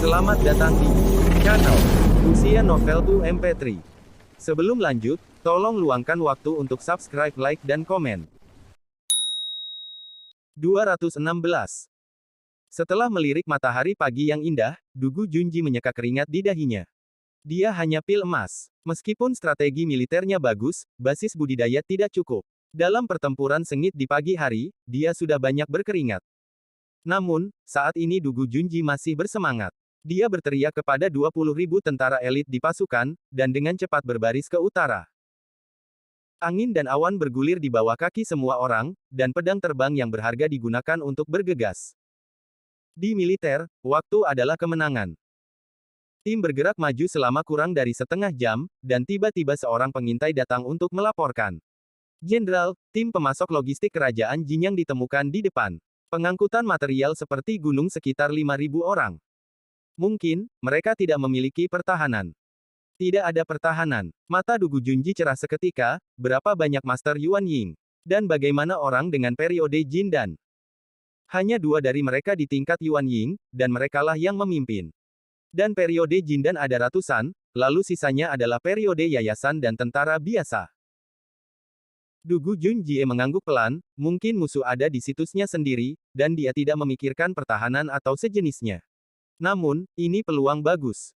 Selamat datang di channel Usia Novel 2 MP3. Sebelum lanjut, tolong luangkan waktu untuk subscribe, like, dan komen. 216. Setelah melirik matahari pagi yang indah, Dugu Junji menyeka keringat di dahinya. Dia hanya pil emas. Meskipun strategi militernya bagus, basis budidaya tidak cukup. Dalam pertempuran sengit di pagi hari, dia sudah banyak berkeringat. Namun, saat ini Dugu Junji masih bersemangat. Dia berteriak kepada 20.000 tentara elit di pasukan, dan dengan cepat berbaris ke utara. Angin dan awan bergulir di bawah kaki semua orang, dan pedang terbang yang berharga digunakan untuk bergegas. Di militer, waktu adalah kemenangan. Tim bergerak maju selama kurang dari setengah jam, dan tiba-tiba seorang pengintai datang untuk melaporkan. Jenderal, tim pemasok logistik kerajaan Jinyang ditemukan di depan. Pengangkutan material seperti gunung sekitar 5.000 orang. Mungkin, mereka tidak memiliki pertahanan. Tidak ada pertahanan. Mata Dugu Junji cerah seketika, berapa banyak Master Yuan Ying? Dan bagaimana orang dengan periode Jin Dan? Hanya 2 dari mereka di tingkat Yuan Ying, dan merekalah yang memimpin. Dan periode Jindan ada ratusan, lalu sisanya adalah periode yayasan dan tentara biasa. Dugu Junjie mengangguk pelan, mungkin musuh ada di situsnya sendiri, dan dia tidak memikirkan pertahanan atau sejenisnya. Namun, ini peluang bagus.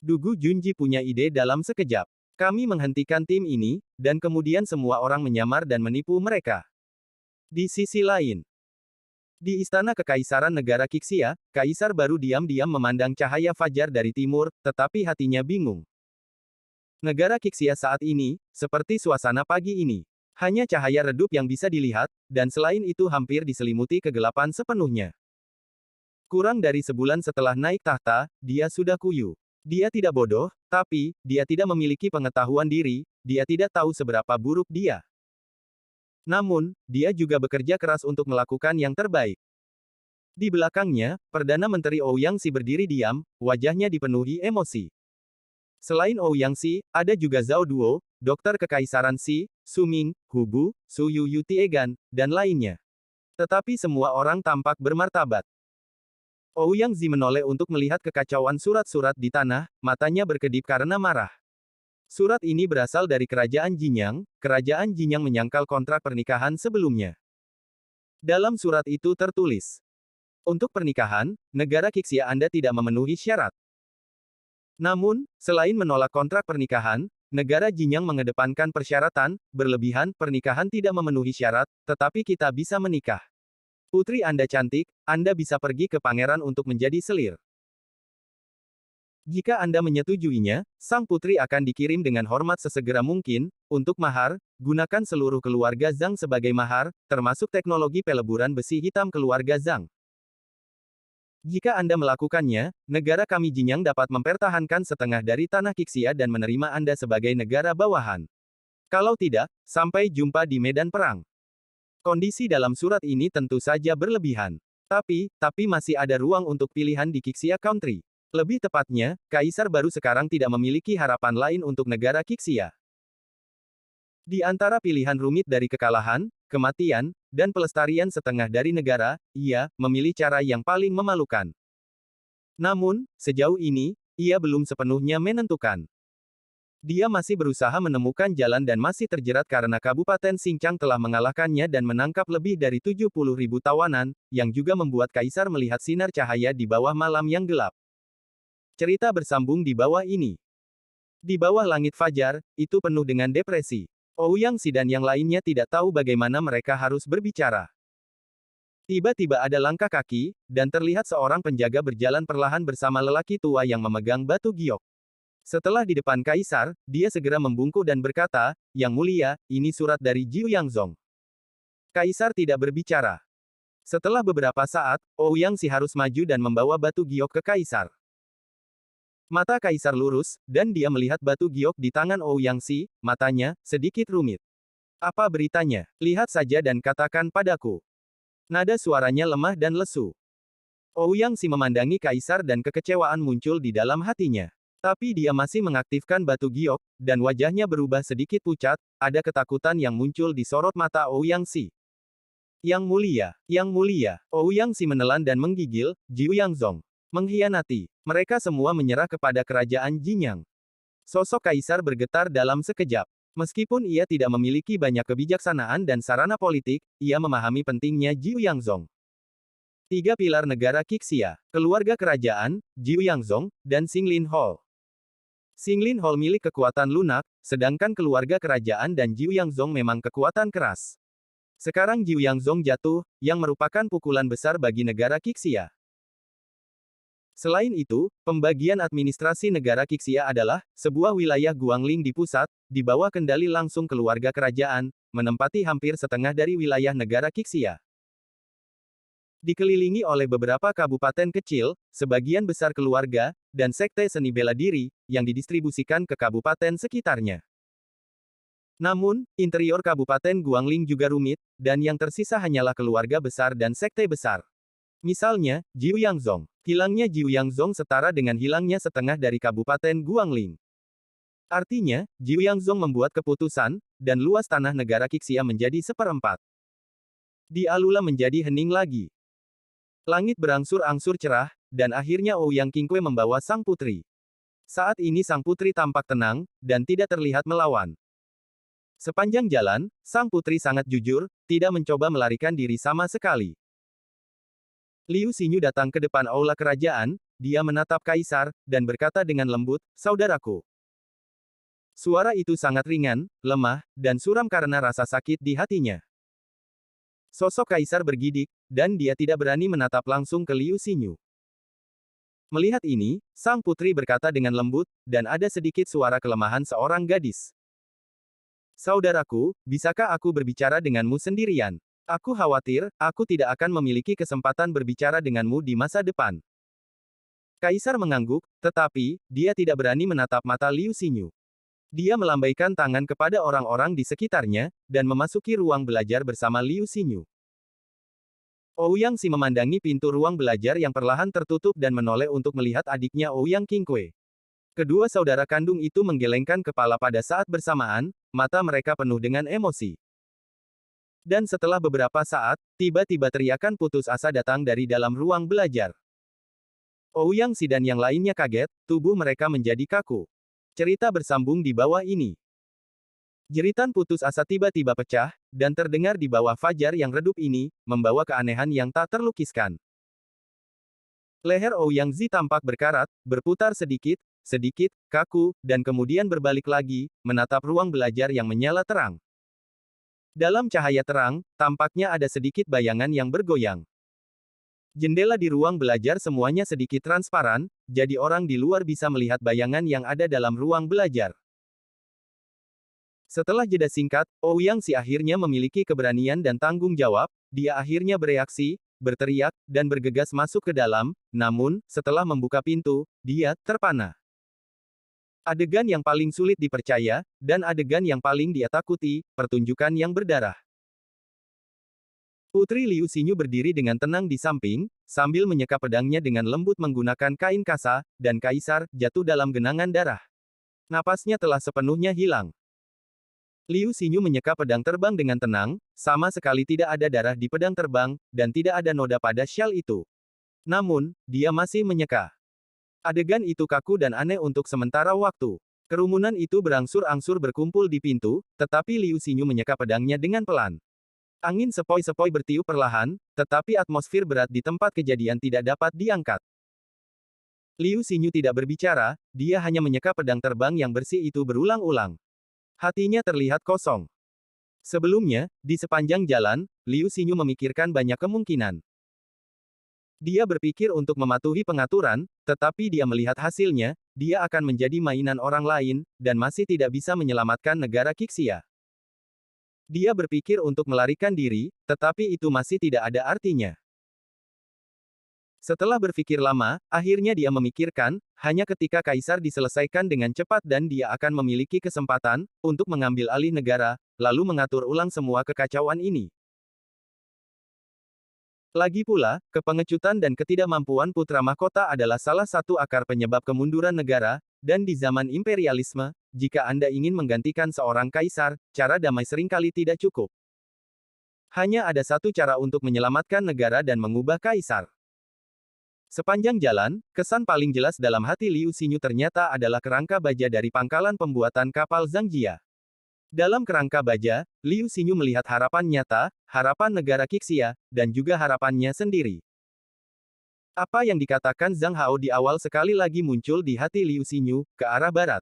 Dugu Junji punya ide dalam sekejap. Kami menghentikan tim ini, dan kemudian semua orang menyamar dan menipu mereka. Di sisi lain, di Istana Kekaisaran Negara Kixia, Kaisar baru diam-diam memandang cahaya fajar dari timur, tetapi hatinya bingung. Negara Kixia saat ini, seperti suasana pagi ini. Hanya cahaya redup yang bisa dilihat, dan selain itu hampir diselimuti kegelapan sepenuhnya. Kurang dari sebulan setelah naik tahta, dia sudah kuyu. Dia tidak bodoh, tapi, dia tidak memiliki pengetahuan diri, dia tidak tahu seberapa buruk dia. Namun, dia juga bekerja keras untuk melakukan yang terbaik. Di belakangnya, Perdana Menteri Ouyang Xi berdiri diam, wajahnya dipenuhi emosi. Selain Ouyang Xi, ada juga Zhao Duo, Dokter Kekaisaran Xi, Su Ming, Hu Bu, Su Yu Tiegan, dan lainnya. Tetapi semua orang tampak bermartabat. Ouyang Xi menoleh untuk melihat kekacauan surat-surat di tanah, matanya berkedip karena marah. Surat ini berasal dari Kerajaan Jinyang. Kerajaan Jinyang menyangkal kontrak pernikahan sebelumnya. Dalam surat itu tertulis, untuk pernikahan, negara Kixia Anda tidak memenuhi syarat. Namun, selain menolak kontrak pernikahan, negara Jinyang mengedepankan persyaratan, berlebihan, pernikahan tidak memenuhi syarat, tetapi kita bisa menikah. Putri Anda cantik, Anda bisa pergi ke pangeran untuk menjadi selir. Jika Anda menyetujuinya, sang putri akan dikirim dengan hormat sesegera mungkin. Untuk mahar, gunakan seluruh keluarga Zhang sebagai mahar, termasuk teknologi peleburan besi hitam keluarga Zhang. Jika Anda melakukannya, negara kami Jinyang dapat mempertahankan setengah dari tanah Kixia dan menerima Anda sebagai negara bawahan. Kalau tidak, sampai jumpa di medan perang. Kondisi dalam surat ini tentu saja berlebihan. Tapi masih ada ruang untuk pilihan di Kixia Country. Lebih tepatnya, Kaisar baru sekarang tidak memiliki harapan lain untuk negara Kixia. Di antara pilihan rumit dari kekalahan, kematian, dan pelestarian setengah dari negara, ia memilih cara yang paling memalukan. Namun, sejauh ini, ia belum sepenuhnya menentukan. Dia masih berusaha menemukan jalan dan masih terjerat karena Kabupaten Xinjiang telah mengalahkannya dan menangkap lebih dari 70.000 tawanan, yang juga membuat Kaisar melihat sinar cahaya di bawah malam yang gelap. Cerita bersambung di bawah ini. Di bawah langit fajar, itu penuh dengan depresi. Ouyang Xi dan yang lainnya tidak tahu bagaimana mereka harus berbicara. Tiba-tiba ada langkah kaki, dan terlihat seorang penjaga berjalan perlahan bersama lelaki tua yang memegang batu giok. Setelah di depan Kaisar, dia segera membungkuk dan berkata, "Yang mulia, ini surat dari Jiu Yangzong." Kaisar tidak berbicara. Setelah beberapa saat, Ouyang Xi harus maju dan membawa batu giok ke Kaisar. Mata Kaisar lurus, dan dia melihat batu giok di tangan Ouyang Xi, matanya sedikit rumit. "Apa beritanya? Lihat saja dan katakan padaku." Nada suaranya lemah dan lesu. Ouyang Xi memandangi Kaisar dan kekecewaan muncul di dalam hatinya. Tapi dia masih mengaktifkan batu giok, dan wajahnya berubah sedikit pucat, ada ketakutan yang muncul di sorot mata Ouyang Xi. Yang mulia, Ouyang Xi menelan dan menggigil, Jiu Yangzong. Mengkhianati. Mereka semua menyerah kepada kerajaan Jinyang. Sosok kaisar bergetar dalam sekejap. Meskipun ia tidak memiliki banyak kebijaksanaan dan sarana politik, ia memahami pentingnya Jiu Yangzong. Tiga pilar negara Qixia, keluarga kerajaan, Jiu Yangzong, dan Xinglin Hall. Xinglin Hall milik kekuatan lunak, sedangkan keluarga kerajaan dan Jiu Yangzong memang kekuatan keras. Sekarang Jiu Yangzong jatuh, yang merupakan pukulan besar bagi negara Qixia. Selain itu, pembagian administrasi negara Qixia adalah sebuah wilayah Guangling di pusat, di bawah kendali langsung keluarga kerajaan, menempati hampir setengah dari wilayah negara Qixia. Dikelilingi oleh beberapa kabupaten kecil, sebagian besar keluarga, dan sekte seni bela diri, yang didistribusikan ke kabupaten sekitarnya. Namun, interior kabupaten Guangling juga rumit, dan yang tersisa hanyalah keluarga besar dan sekte besar. Misalnya, Jiu Yangzong. Hilangnya Jiu Yangzong setara dengan hilangnya setengah dari kabupaten Guangling. Artinya, Jiu Yangzong membuat keputusan, dan luas tanah negara Qixia menjadi seperempat. Di Alula menjadi hening lagi. Langit berangsur-angsur cerah, dan akhirnya Ouyang Qingque membawa sang putri. Saat ini sang putri tampak tenang, dan tidak terlihat melawan. Sepanjang jalan, sang putri sangat jujur, tidak mencoba melarikan diri sama sekali. Liu Xinyu datang ke depan aula kerajaan, dia menatap kaisar, dan berkata dengan lembut, "Saudaraku." Suara itu sangat ringan, lemah, dan suram karena rasa sakit di hatinya. Sosok kaisar bergidik, dan dia tidak berani menatap langsung ke Liu Xinyu. Melihat ini, sang putri berkata dengan lembut, dan ada sedikit suara kelemahan seorang gadis. "Saudaraku, bisakah aku berbicara denganmu sendirian? Aku khawatir, aku tidak akan memiliki kesempatan berbicara denganmu di masa depan." Kaisar mengangguk, tetapi, dia tidak berani menatap mata Liu Xinyu. Dia melambaikan tangan kepada orang-orang di sekitarnya, dan memasuki ruang belajar bersama Liu Xinyu. Ouyang Xi memandangi pintu ruang belajar yang perlahan tertutup dan menoleh untuk melihat adiknya Ouyang Qingque. Kedua saudara kandung itu menggelengkan kepala pada saat bersamaan, mata mereka penuh dengan emosi. Dan setelah beberapa saat, tiba-tiba teriakan putus asa datang dari dalam ruang belajar. Ouyang Xi dan yang lainnya kaget, tubuh mereka menjadi kaku. Cerita bersambung di bawah ini. Jeritan putus asa tiba-tiba pecah, dan terdengar di bawah fajar yang redup ini, membawa keanehan yang tak terlukiskan. Leher Ouyang Zi tampak berkarat, berputar sedikit, kaku, dan kemudian berbalik lagi, menatap ruang belajar yang menyala terang. Dalam cahaya terang, tampaknya ada sedikit bayangan yang bergoyang. Jendela di ruang belajar semuanya sedikit transparan, jadi orang di luar bisa melihat bayangan yang ada dalam ruang belajar. Setelah jeda singkat, Ouyang Xi akhirnya memiliki keberanian dan tanggung jawab, dia akhirnya bereaksi, berteriak, dan bergegas masuk ke dalam, namun, setelah membuka pintu, dia terpana. Adegan yang paling sulit dipercaya, dan adegan yang paling dia takuti, pertunjukan yang berdarah. Putri Liu Xinyu berdiri dengan tenang di samping, sambil menyeka pedangnya dengan lembut menggunakan kain kasa, dan kaisar, jatuh dalam genangan darah. Napasnya telah sepenuhnya hilang. Liu Xinyu menyeka pedang terbang dengan tenang, sama sekali tidak ada darah di pedang terbang, dan tidak ada noda pada syal itu. Namun, dia masih menyeka. Adegan itu kaku dan aneh untuk sementara waktu. Kerumunan itu berangsur-angsur berkumpul di pintu, tetapi Liu Xinyu menyeka pedangnya dengan pelan. Angin sepoi-sepoi bertiup perlahan, tetapi atmosfer berat di tempat kejadian tidak dapat diangkat. Liu Xinyu tidak berbicara, dia hanya menyeka pedang terbang yang bersih itu berulang-ulang. Hatinya terlihat kosong. Sebelumnya, di sepanjang jalan, Liu Xinyu memikirkan banyak kemungkinan. Dia berpikir untuk mematuhi pengaturan, tetapi dia melihat hasilnya, dia akan menjadi mainan orang lain, dan masih tidak bisa menyelamatkan negara Qixia. Dia berpikir untuk melarikan diri, tetapi itu masih tidak ada artinya. Setelah berpikir lama, akhirnya dia memikirkan, hanya ketika kaisar diselesaikan dengan cepat dan dia akan memiliki kesempatan, untuk mengambil alih negara, lalu mengatur ulang semua kekacauan ini. Lagi pula, kepengecutan dan ketidakmampuan putra mahkota adalah salah satu akar penyebab kemunduran negara, dan di zaman imperialisme, jika Anda ingin menggantikan seorang kaisar, cara damai seringkali tidak cukup. Hanya ada satu cara untuk menyelamatkan negara dan mengubah kaisar. Sepanjang jalan, kesan paling jelas dalam hati Liu Xinyu ternyata adalah kerangka baja dari pangkalan pembuatan kapal Zhangjia. Dalam kerangka baja, Liu Xinyu melihat harapan nyata, harapan negara Qixia, dan juga harapannya sendiri. Apa yang dikatakan Zhang Hao di awal sekali lagi muncul di hati Liu Xinyu, ke arah barat.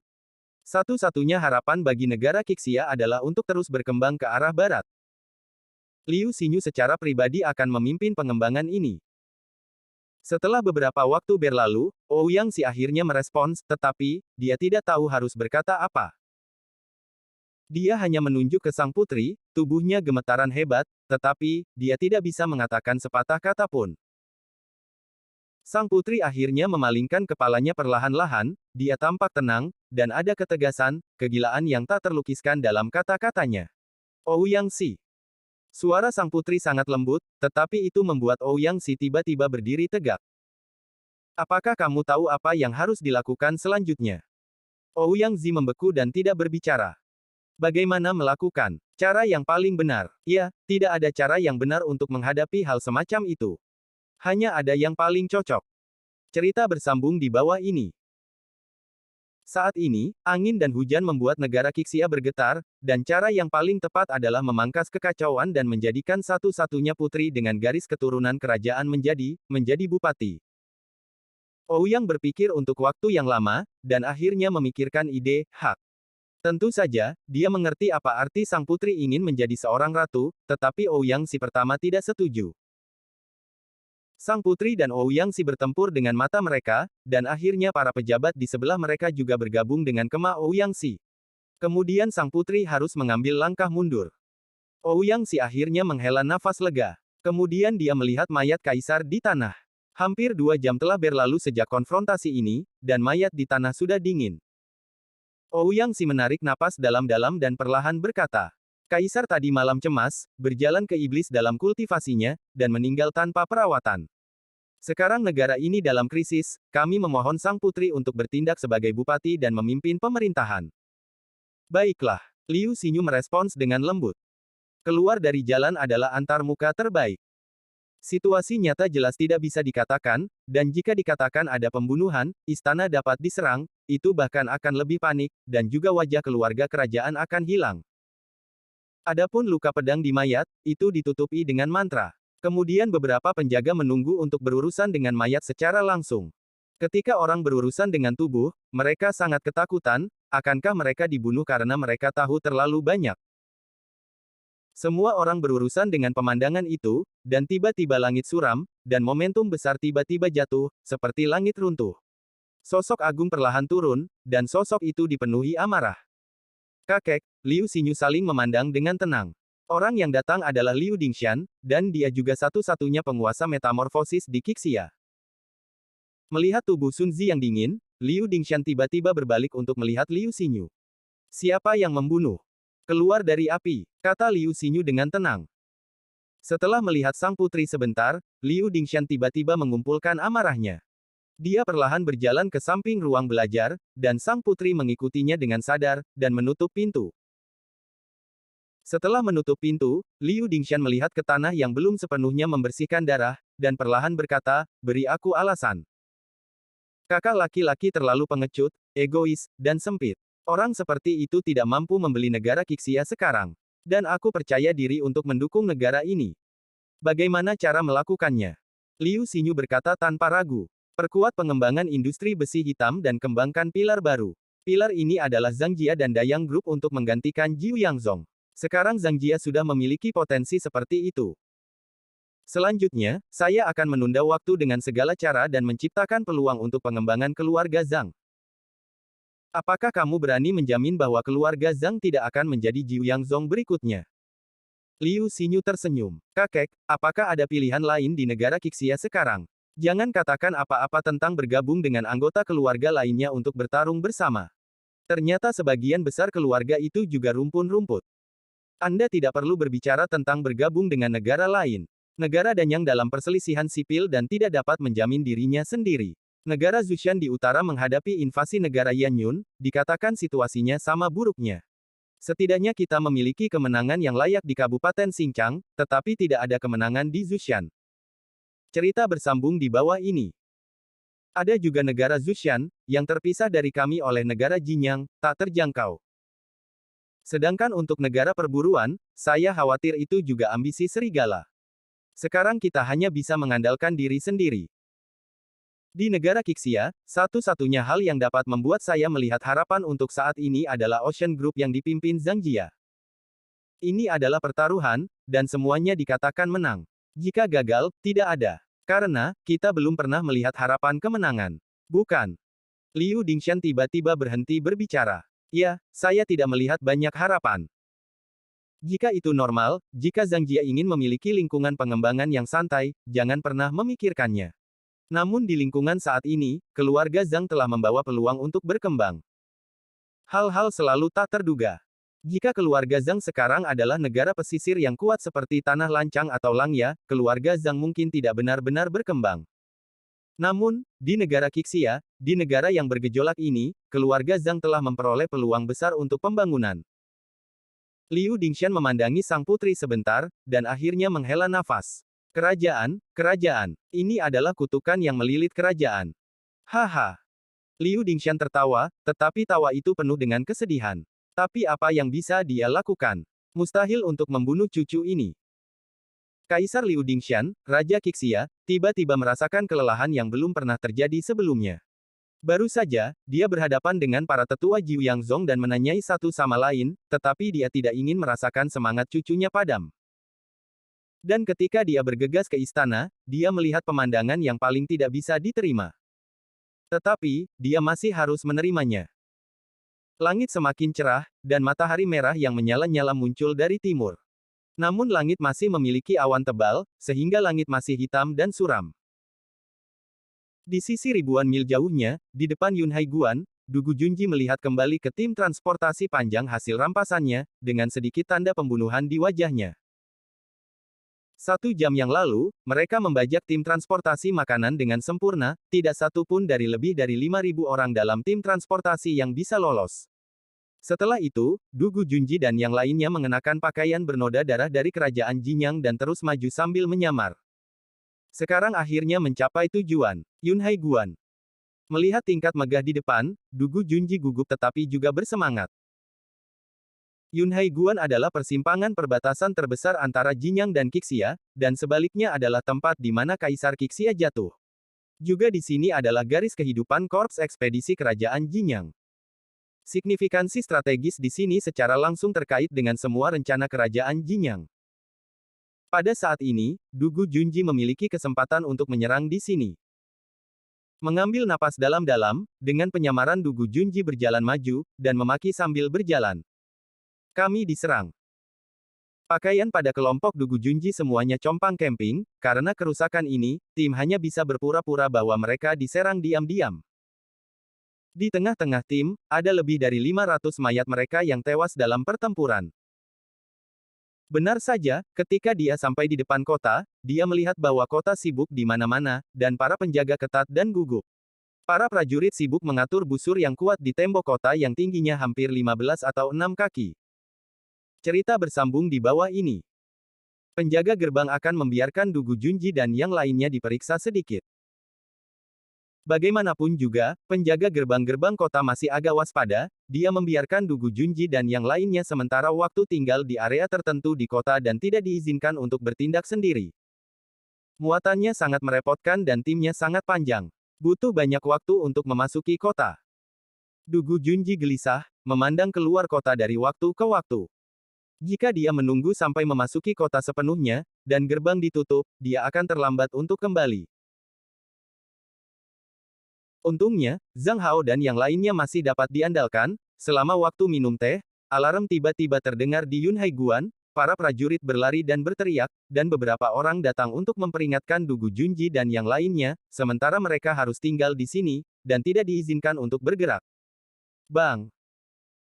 Satu-satunya harapan bagi negara Qixia adalah untuk terus berkembang ke arah barat. Liu Xinyu secara pribadi akan memimpin pengembangan ini. Setelah beberapa waktu berlalu, Ouyang Si akhirnya merespons, tetapi, dia tidak tahu harus berkata apa. Dia hanya menunjuk ke sang putri, tubuhnya gemetaran hebat, tetapi, dia tidak bisa mengatakan sepatah kata pun. Sang putri akhirnya memalingkan kepalanya perlahan-lahan, dia tampak tenang, dan ada ketegasan, kegilaan yang tak terlukiskan dalam kata-katanya. Ouyang Si. Suara sang putri sangat lembut, tetapi itu membuat Ouyang Si tiba-tiba berdiri tegak. Apakah kamu tahu apa yang harus dilakukan selanjutnya? Ouyang Si membeku dan tidak berbicara. Bagaimana melakukan? Cara yang paling benar. Ya, tidak ada cara yang benar untuk menghadapi hal semacam itu. Hanya ada yang paling cocok. Cerita bersambung di bawah ini. Saat ini, angin dan hujan membuat negara Qixia bergetar, dan cara yang paling tepat adalah memangkas kekacauan dan menjadikan satu-satunya putri dengan garis keturunan kerajaan menjadi bupati. Ouyang berpikir untuk waktu yang lama, dan akhirnya memikirkan ide, hak. Tentu saja, dia mengerti apa arti sang putri ingin menjadi seorang ratu, tetapi Ouyang Si pertama tidak setuju. Sang putri dan Ouyang Si bertempur dengan mata mereka, dan akhirnya para pejabat di sebelah mereka juga bergabung dengan kemah Ouyang Si. Kemudian sang putri harus mengambil langkah mundur. Ouyang Si akhirnya menghela nafas lega. Kemudian dia melihat mayat kaisar di tanah. Hampir 2 jam telah berlalu sejak konfrontasi ini, dan mayat di tanah sudah dingin. Ouyang Si menarik napas dalam-dalam dan perlahan berkata, Kaisar tadi malam cemas, berjalan ke iblis dalam kultivasinya, dan meninggal tanpa perawatan. Sekarang negara ini dalam krisis, kami memohon sang putri untuk bertindak sebagai bupati dan memimpin pemerintahan. Baiklah, Liu Xinyu merespons dengan lembut. Keluar dari jalan adalah antarmuka terbaik. Situasi nyata jelas tidak bisa dikatakan, dan jika dikatakan ada pembunuhan, istana dapat diserang, itu bahkan akan lebih panik, dan juga wajah keluarga kerajaan akan hilang. Adapun luka pedang di mayat, itu ditutupi dengan mantra. Kemudian beberapa penjaga menunggu untuk berurusan dengan mayat secara langsung. Ketika orang berurusan dengan tubuh, mereka sangat ketakutan, akankah mereka dibunuh karena mereka tahu terlalu banyak. Semua orang berurusan dengan pemandangan itu, dan tiba-tiba langit suram, dan momentum besar tiba-tiba jatuh, seperti langit runtuh. Sosok agung perlahan turun, dan sosok itu dipenuhi amarah. Kakek, Liu Xinyu saling memandang dengan tenang. Orang yang datang adalah Liu Dingshan, dan dia juga satu-satunya penguasa metamorfosis di Qixia. Melihat tubuh Sun Zi yang dingin, Liu Dingshan tiba-tiba berbalik untuk melihat Liu Xinyu. Siapa yang membunuh? Keluar dari api, kata Liu Xinyu dengan tenang. Setelah melihat sang putri sebentar, Liu Dingshan tiba-tiba mengumpulkan amarahnya. Dia perlahan berjalan ke samping ruang belajar, dan sang putri mengikutinya dengan sadar, dan menutup pintu. Setelah menutup pintu, Liu Dingshan melihat ke tanah yang belum sepenuhnya membersihkan darah, dan perlahan berkata, beri aku alasan. Kakak laki-laki terlalu pengecut, egois, dan sempit. Orang seperti itu tidak mampu membeli negara Qixia sekarang. Dan aku percaya diri untuk mendukung negara ini. Bagaimana cara melakukannya? Liu Xinyu berkata tanpa ragu. Perkuat pengembangan industri besi hitam dan kembangkan pilar baru. Pilar ini adalah Zhangjia dan Dayang Group untuk menggantikan Jiu Yangzong. Sekarang Zhangjia sudah memiliki potensi seperti itu. Selanjutnya, saya akan menunda waktu dengan segala cara dan menciptakan peluang untuk pengembangan keluarga Zhang. Apakah kamu berani menjamin bahwa keluarga Zhang tidak akan menjadi Jiu Yangzong berikutnya? Liu Xinyu tersenyum. Kakek, apakah ada pilihan lain di negara Qixia sekarang? Jangan katakan apa-apa tentang bergabung dengan anggota keluarga lainnya untuk bertarung bersama. Ternyata sebagian besar keluarga itu juga rumpun-rumput. Anda tidak perlu berbicara tentang bergabung dengan negara lain. Negara Danyang dalam perselisihan sipil dan tidak dapat menjamin dirinya sendiri. Negara Zhoushan di utara menghadapi invasi negara Yanyun, dikatakan situasinya sama buruknya. Setidaknya kita memiliki kemenangan yang layak di Kabupaten Xinjiang, tetapi tidak ada kemenangan di Zhoushan. Cerita bersambung di bawah ini. Ada juga negara Zushan, yang terpisah dari kami oleh negara Jinyang, tak terjangkau. Sedangkan untuk negara perburuan, saya khawatir itu juga ambisi serigala. Sekarang kita hanya bisa mengandalkan diri sendiri. Di negara Kixia, satu-satunya hal yang dapat membuat saya melihat harapan untuk saat ini adalah Ocean Group yang dipimpin Zhang Jia. Ini adalah pertaruhan, dan semuanya dikatakan menang. Jika gagal, tidak ada. Karena, kita belum pernah melihat harapan kemenangan. Bukan. Liu Dingshan tiba-tiba berhenti berbicara. Ya, saya tidak melihat banyak harapan. Jika itu normal, jika Zhang Jia ingin memiliki lingkungan pengembangan yang santai, jangan pernah memikirkannya. Namun di lingkungan saat ini, keluarga Zhang telah membawa peluang untuk berkembang. Hal-hal selalu tak terduga. Jika keluarga Zhang sekarang adalah negara pesisir yang kuat seperti Tanah Lancang atau Langya, keluarga Zhang mungkin tidak benar-benar berkembang. Namun, di negara Kixia, di negara yang bergejolak ini, keluarga Zhang telah memperoleh peluang besar untuk pembangunan. Liu Dingshan memandangi sang putri sebentar, dan akhirnya menghela nafas. Kerajaan, ini adalah kutukan yang melilit kerajaan. Haha. Liu Dingshan tertawa, tetapi tawa itu penuh dengan kesedihan. Tapi apa yang bisa dia lakukan? Mustahil untuk membunuh cucu ini. Kaisar Liu Dingshan, Raja Kixia, tiba-tiba merasakan kelelahan yang belum pernah terjadi sebelumnya. Baru saja, dia berhadapan dengan para tetua Jiuyangzong dan menanyai satu sama lain, tetapi dia tidak ingin merasakan semangat cucunya padam. Dan ketika dia bergegas ke istana, dia melihat pemandangan yang paling tidak bisa diterima. Tetapi, dia masih harus menerimanya. Langit semakin cerah, dan matahari merah yang menyala-nyala muncul dari timur. Namun langit masih memiliki awan tebal, sehingga langit masih hitam dan suram. Di sisi ribuan mil jauhnya, di depan Yunhai Guan, Dugu Junji melihat kembali ke tim transportasi panjang hasil rampasannya, dengan sedikit tanda pembunuhan di wajahnya. 1 jam yang lalu, mereka membajak tim transportasi makanan dengan sempurna, tidak satu pun dari lebih dari 5.000 orang dalam tim transportasi yang bisa lolos. Setelah itu, Dugu Junji dan yang lainnya mengenakan pakaian bernoda darah dari kerajaan Jinyang dan terus maju sambil menyamar. Sekarang akhirnya mencapai tujuan, Yunhai Guan. Melihat tingkat megah di depan, Dugu Junji gugup tetapi juga bersemangat. Yunhai Guan adalah persimpangan perbatasan terbesar antara Jinyang dan Kixia, dan sebaliknya adalah tempat di mana Kaisar Kixia jatuh. Juga di sini adalah garis kehidupan Korps Ekspedisi Kerajaan Jinyang. Signifikansi strategis di sini secara langsung terkait dengan semua rencana Kerajaan Jinyang. Pada saat ini, Dugu Junji memiliki kesempatan untuk menyerang di sini. Mengambil napas dalam-dalam, dengan penyamaran Dugu Junji berjalan maju, dan memaki sambil berjalan. Kami diserang. Pakaian pada kelompok Dugu Junji semuanya compang camping, karena kerusakan ini, tim hanya bisa berpura-pura bahwa mereka diserang diam-diam. Di tengah-tengah tim, ada lebih dari 500 mayat mereka yang tewas dalam pertempuran. Benar saja, ketika dia sampai di depan kota, dia melihat bahwa kota sibuk di mana-mana, dan para penjaga ketat dan gugup. Para prajurit sibuk mengatur busur yang kuat di tembok kota yang tingginya hampir 15 atau 6 kaki. Cerita bersambung di bawah ini. Penjaga gerbang akan membiarkan Dugu Junji dan yang lainnya diperiksa sedikit. Bagaimanapun juga, penjaga gerbang-gerbang kota masih agak waspada, dia membiarkan Dugu Junji dan yang lainnya sementara waktu tinggal di area tertentu di kota dan tidak diizinkan untuk bertindak sendiri. Muatannya sangat merepotkan dan timnya sangat panjang. Butuh banyak waktu untuk memasuki kota. Dugu Junji gelisah, memandang keluar kota dari waktu ke waktu. Jika dia menunggu sampai memasuki kota sepenuhnya, dan gerbang ditutup, dia akan terlambat untuk kembali. Untungnya, Zhang Hao dan yang lainnya masih dapat diandalkan. Selama waktu minum teh, alarm tiba-tiba terdengar di Yunhai Guan, para prajurit berlari dan berteriak, dan beberapa orang datang untuk memperingatkan Dugu Junji dan yang lainnya, sementara mereka harus tinggal di sini, dan tidak diizinkan untuk bergerak. Bang!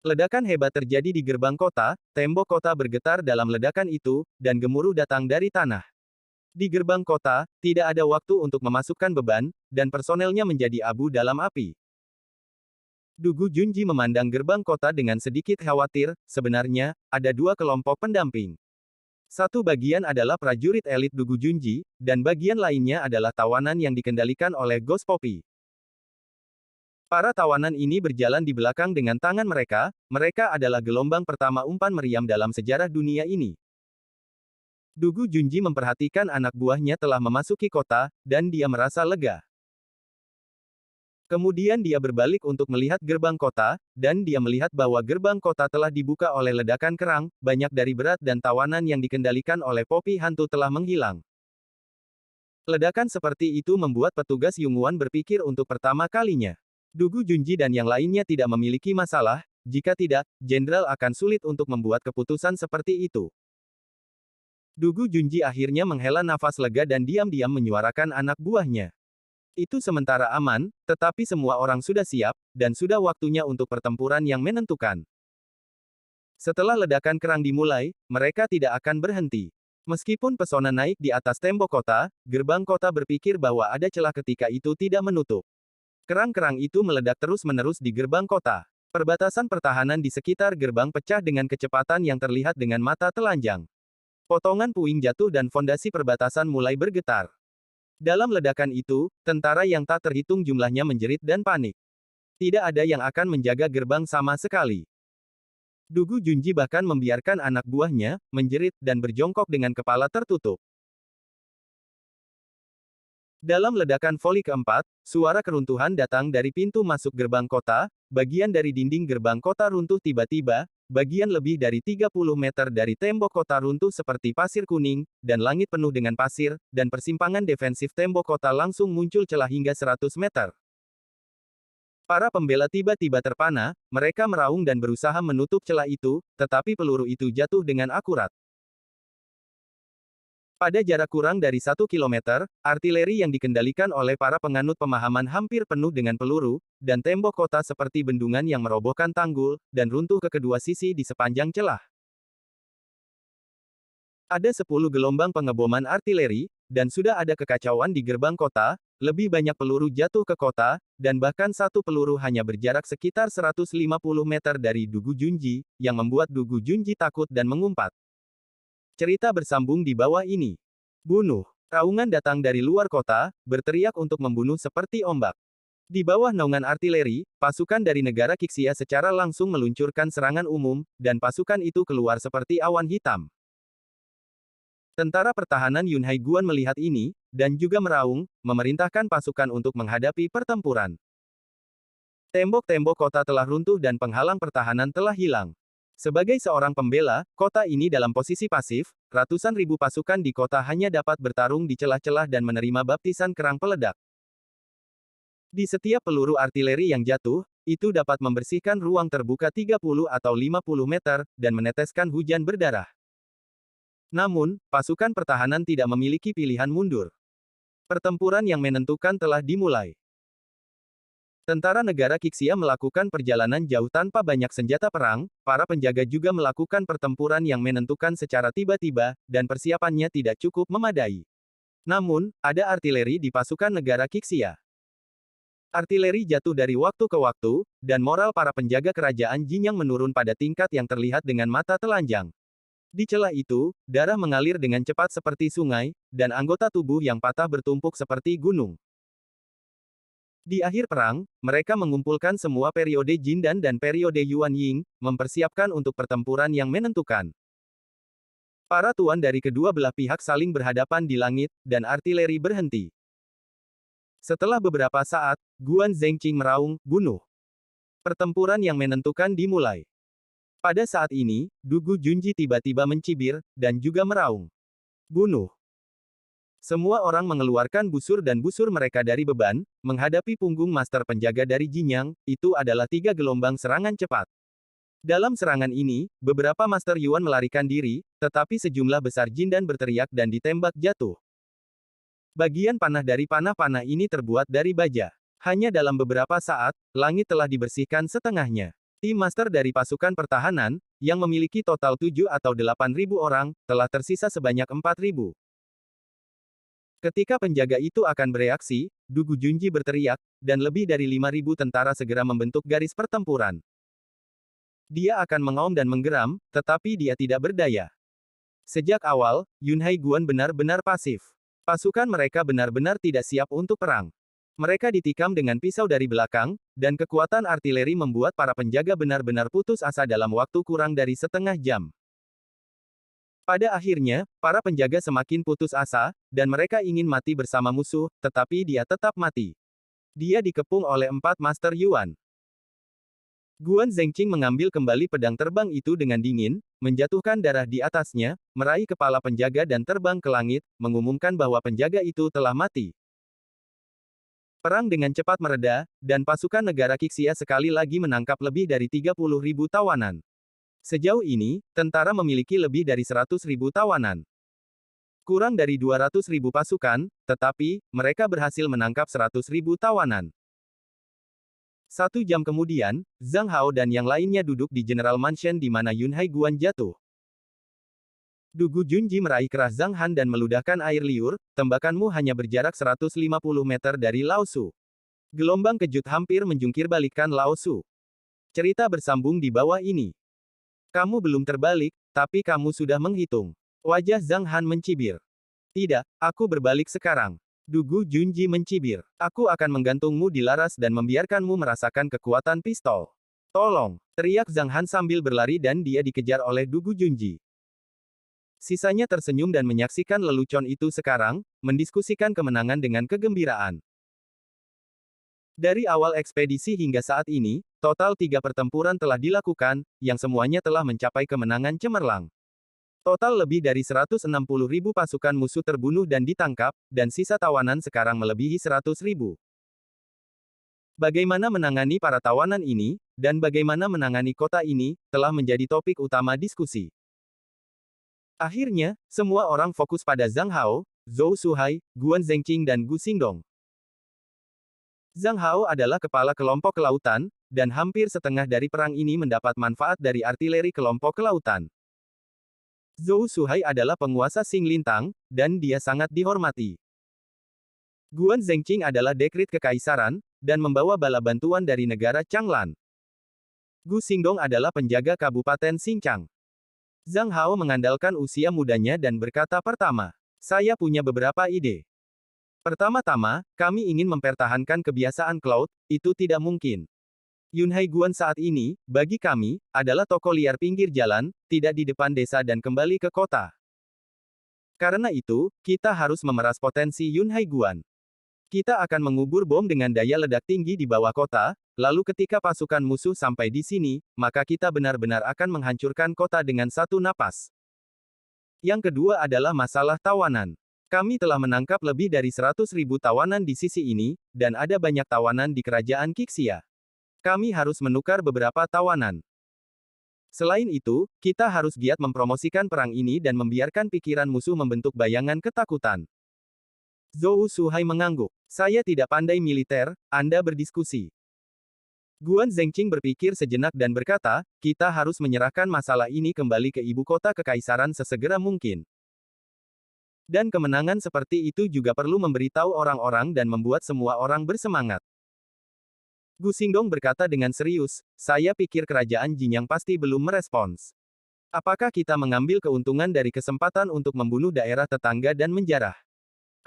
Ledakan hebat terjadi di gerbang kota, tembok kota bergetar dalam ledakan itu, dan gemuruh datang dari tanah. Di gerbang kota, tidak ada waktu untuk memasukkan beban, dan personelnya menjadi abu dalam api. Dugu Junji memandang gerbang kota dengan sedikit khawatir, sebenarnya, ada 2 kelompok pendamping. Satu bagian adalah prajurit elit Dugu Junji, dan bagian lainnya adalah tawanan yang dikendalikan oleh Ghost Poppy. Para tawanan ini berjalan di belakang dengan tangan mereka, mereka adalah gelombang pertama umpan meriam dalam sejarah dunia ini. Dugu Junji memperhatikan anak buahnya telah memasuki kota, dan dia merasa lega. Kemudian dia berbalik untuk melihat gerbang kota, dan dia melihat bahwa gerbang kota telah dibuka oleh ledakan kerang, banyak dari berat dan tawanan yang dikendalikan oleh Poppy hantu telah menghilang. Ledakan seperti itu membuat petugas Yunguan berpikir untuk pertama kalinya. Dugu Junji dan yang lainnya tidak memiliki masalah, jika tidak, jenderal akan sulit untuk membuat keputusan seperti itu. Dugu Junji akhirnya menghela nafas lega dan diam-diam menyuarakan anak buahnya. Itu sementara aman, tetapi semua orang sudah siap, dan sudah waktunya untuk pertempuran yang menentukan. Setelah ledakan kerang dimulai, mereka tidak akan berhenti. Meskipun pesona naik di atas tembok kota, gerbang kota berpikir bahwa ada celah ketika itu tidak menutup. Kerang-kerang itu meledak terus-menerus di gerbang kota. Perbatasan pertahanan di sekitar gerbang pecah dengan kecepatan yang terlihat dengan mata telanjang. Potongan puing jatuh dan fondasi perbatasan mulai bergetar. Dalam ledakan itu, tentara yang tak terhitung jumlahnya menjerit dan panik. Tidak ada yang akan menjaga gerbang sama sekali. Dugu Junji bahkan membiarkan anak buahnya menjerit dan berjongkok dengan kepala tertutup. Dalam ledakan voli keempat, suara keruntuhan datang dari pintu masuk gerbang kota, bagian dari dinding gerbang kota runtuh tiba-tiba, bagian lebih dari 30 meter dari tembok kota runtuh seperti pasir kuning, dan langit penuh dengan pasir, dan persimpangan defensif tembok kota langsung muncul celah hingga 100 meter. Para pembela tiba-tiba terpana, mereka meraung dan berusaha menutup celah itu, tetapi peluru itu jatuh dengan akurat. Pada jarak kurang dari 1 kilometer, artileri yang dikendalikan oleh para penganut pemahaman hampir penuh dengan peluru, dan tembok kota seperti bendungan yang merobohkan tanggul, dan runtuh ke kedua sisi di sepanjang celah. Ada 10 gelombang pengeboman artileri, dan sudah ada kekacauan di gerbang kota, lebih banyak peluru jatuh ke kota, dan bahkan satu peluru hanya berjarak sekitar 150 meter dari Dugu Junji, yang membuat Dugu Junji takut dan mengumpat. Cerita bersambung di bawah ini. Bunuh. Raungan datang dari luar kota, berteriak untuk membunuh seperti ombak. Di bawah naungan artileri, pasukan dari negara Kixia secara langsung meluncurkan serangan umum, dan pasukan itu keluar seperti awan hitam. Tentara pertahanan Yunhai Guan melihat ini, dan juga meraung, memerintahkan pasukan untuk menghadapi pertempuran. Tembok-tembok kota telah runtuh dan penghalang pertahanan telah hilang. Sebagai seorang pembela, kota ini dalam posisi pasif, ratusan ribu pasukan di kota hanya dapat bertarung di celah-celah dan menerima baptisan kerang peledak. Di setiap peluru artileri yang jatuh, itu dapat membersihkan ruang terbuka 30 atau 50 meter, dan meneteskan hujan berdarah. Namun, pasukan pertahanan tidak memiliki pilihan mundur. Pertempuran yang menentukan telah dimulai. Tentara negara Kixia melakukan perjalanan jauh tanpa banyak senjata perang, para penjaga juga melakukan pertempuran yang menentukan secara tiba-tiba, dan persiapannya tidak cukup memadai. Namun, ada artileri di pasukan negara Kixia. Artileri jatuh dari waktu ke waktu, dan moral para penjaga kerajaan Jinyang menurun pada tingkat yang terlihat dengan mata telanjang. Di celah itu, darah mengalir dengan cepat seperti sungai, dan anggota tubuh yang patah bertumpuk seperti gunung. Di akhir perang, mereka mengumpulkan semua periode Jindan dan periode Yuan Ying, mempersiapkan untuk pertempuran yang menentukan. Para tuan dari kedua belah pihak saling berhadapan di langit, dan artileri berhenti. Setelah beberapa saat, Guan Zhengqing meraung, bunuh. Pertempuran yang menentukan dimulai. Pada saat ini, Dugu Junji tiba-tiba mencibir, dan juga meraung. Bunuh. Semua orang mengeluarkan busur dan busur mereka dari beban, menghadapi punggung master penjaga dari Jinyang, itu adalah 3 gelombang serangan cepat. Dalam serangan ini, beberapa master Yuan melarikan diri, tetapi sejumlah besar Jindan berteriak dan ditembak jatuh. Bagian panah dari panah-panah ini terbuat dari baja. Hanya dalam beberapa saat, langit telah dibersihkan setengahnya. Tim master dari pasukan pertahanan, yang memiliki total 7 atau 8.000 orang, telah tersisa sebanyak 4.000. Ketika penjaga itu akan bereaksi, Dugu Junji berteriak, dan lebih dari 5.000 tentara segera membentuk garis pertempuran. Dia akan mengaum dan menggeram, tetapi dia tidak berdaya. Sejak awal, Yunhai Guan benar-benar pasif. Pasukan mereka benar-benar tidak siap untuk perang. Mereka ditikam dengan pisau dari belakang, dan kekuatan artileri membuat para penjaga benar-benar putus asa dalam waktu kurang dari setengah jam. Pada akhirnya, para penjaga semakin putus asa, dan mereka ingin mati bersama musuh, tetapi dia tetap mati. Dia dikepung oleh 4 Master Yuan. Guan Zhengqing mengambil kembali pedang terbang itu dengan dingin, menjatuhkan darah di atasnya, meraih kepala penjaga dan terbang ke langit, mengumumkan bahwa penjaga itu telah mati. Perang dengan cepat mereda, dan pasukan negara Qixia sekali lagi menangkap lebih dari 30.000 tawanan. Sejauh ini, tentara memiliki lebih dari 100.000 tawanan. Kurang dari 200.000 pasukan, tetapi, mereka berhasil menangkap 100.000 tawanan. 1 jam kemudian, Zhang Hao dan yang lainnya duduk di General Mansion di mana Yunhai Guan jatuh. Dugu Junji meraih kerah Zhang Han dan meludahkan air liur, tembakanmu hanya berjarak 150 meter dari Lao Su. Gelombang kejut hampir menjungkir balikkan Lao Su. Cerita bersambung di bawah ini. Kamu belum terbalik, tapi kamu sudah menghitung. Wajah Zhang Han mencibir. Tidak, aku berbalik sekarang. Dugu Junji mencibir. Aku akan menggantungmu di laras dan membiarkanmu merasakan kekuatan pistol. Tolong, teriak Zhang Han sambil berlari dan dia dikejar oleh Dugu Junji. Sisanya tersenyum dan menyaksikan lelucon itu sekarang, mendiskusikan kemenangan dengan kegembiraan. Dari awal ekspedisi hingga saat ini, total 3 pertempuran telah dilakukan, yang semuanya telah mencapai kemenangan cemerlang. Total lebih dari 160.000 pasukan musuh terbunuh dan ditangkap, dan sisa tawanan sekarang melebihi 100.000. Bagaimana menangani para tawanan ini, dan bagaimana menangani kota ini, telah menjadi topik utama diskusi. Akhirnya, semua orang fokus pada Zhang Hao, Zhou Suhai, Guan Zhengqing dan Gu Xingdong. Zhang Hao adalah kepala kelompok kelautan, dan hampir setengah dari perang ini mendapat manfaat dari artileri kelompok kelautan. Zhou Suhai adalah penguasa Xing Lintang, dan dia sangat dihormati. Guan Zhengqing adalah dekrit kekaisaran, dan membawa bala bantuan dari negara Changlan. Gu Xingdong adalah penjaga Kabupaten Xinjiang. Zhang Hao mengandalkan usia mudanya dan berkata pertama, saya punya beberapa ide. Pertama-tama, kami ingin mempertahankan kebiasaan Cloud, itu tidak mungkin. Yunhai Guan saat ini, bagi kami, adalah toko liar pinggir jalan, tidak di depan desa dan kembali ke kota. Karena itu, kita harus memeras potensi Yunhai Guan. Kita akan mengubur bom dengan daya ledak tinggi di bawah kota, lalu ketika pasukan musuh sampai di sini, maka kita benar-benar akan menghancurkan kota dengan satu napas. Yang kedua adalah masalah tawanan. Kami telah menangkap lebih dari 100.000 tawanan di sisi ini, dan ada banyak tawanan di kerajaan Qixia. Kami harus menukar beberapa tawanan. Selain itu, kita harus giat mempromosikan perang ini dan membiarkan pikiran musuh membentuk bayangan ketakutan. Zhou Suhai mengangguk. Saya tidak pandai militer, Anda berdiskusi. Guan Zhengqing berpikir sejenak dan berkata, kita harus menyerahkan masalah ini kembali ke ibu kota kekaisaran sesegera mungkin. Dan kemenangan seperti itu juga perlu memberitahu orang-orang dan membuat semua orang bersemangat. Gu Xingdong berkata dengan serius, saya pikir kerajaan Jinyang pasti belum merespons. Apakah kita mengambil keuntungan dari kesempatan untuk membunuh daerah tetangga dan menjarah?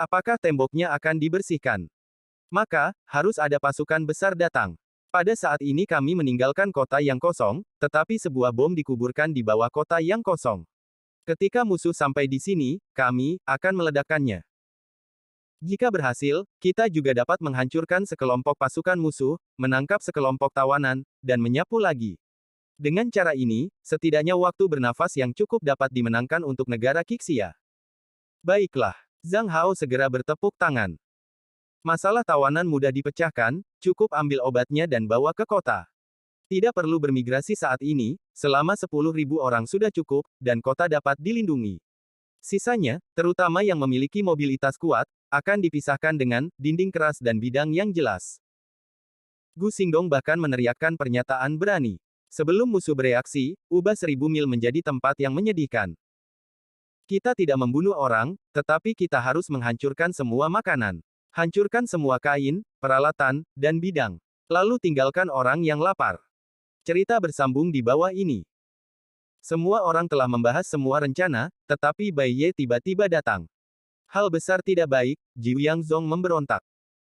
Apakah temboknya akan dibersihkan? Maka, harus ada pasukan besar datang. Pada saat ini kami meninggalkan kota yang kosong, tetapi sebuah bom dikuburkan di bawah kota yang kosong. Ketika musuh sampai di sini, kami akan meledakkannya. Jika berhasil, kita juga dapat menghancurkan sekelompok pasukan musuh, menangkap sekelompok tawanan, dan menyapu lagi. Dengan cara ini, setidaknya waktu bernafas yang cukup dapat dimenangkan untuk negara Qixia. Baiklah, Zhang Hao segera bertepuk tangan. Masalah tawanan mudah dipecahkan, cukup ambil obatnya dan bawa ke kota. Tidak perlu bermigrasi saat ini, selama 10.000 orang sudah cukup, dan kota dapat dilindungi. Sisanya, terutama yang memiliki mobilitas kuat, akan dipisahkan dengan dinding keras dan bidang yang jelas. Gu Xingdong bahkan meneriakkan pernyataan berani. Sebelum musuh bereaksi, ubah 1000 mil menjadi tempat yang menyedihkan. Kita tidak membunuh orang, tetapi kita harus menghancurkan semua makanan. Hancurkan semua kain, peralatan, dan bidang. Lalu tinggalkan orang yang lapar. Cerita bersambung di bawah ini. Semua orang telah membahas semua rencana, tetapi Bai Ye tiba-tiba datang. Hal besar tidak baik, Ji Yang Zong memberontak.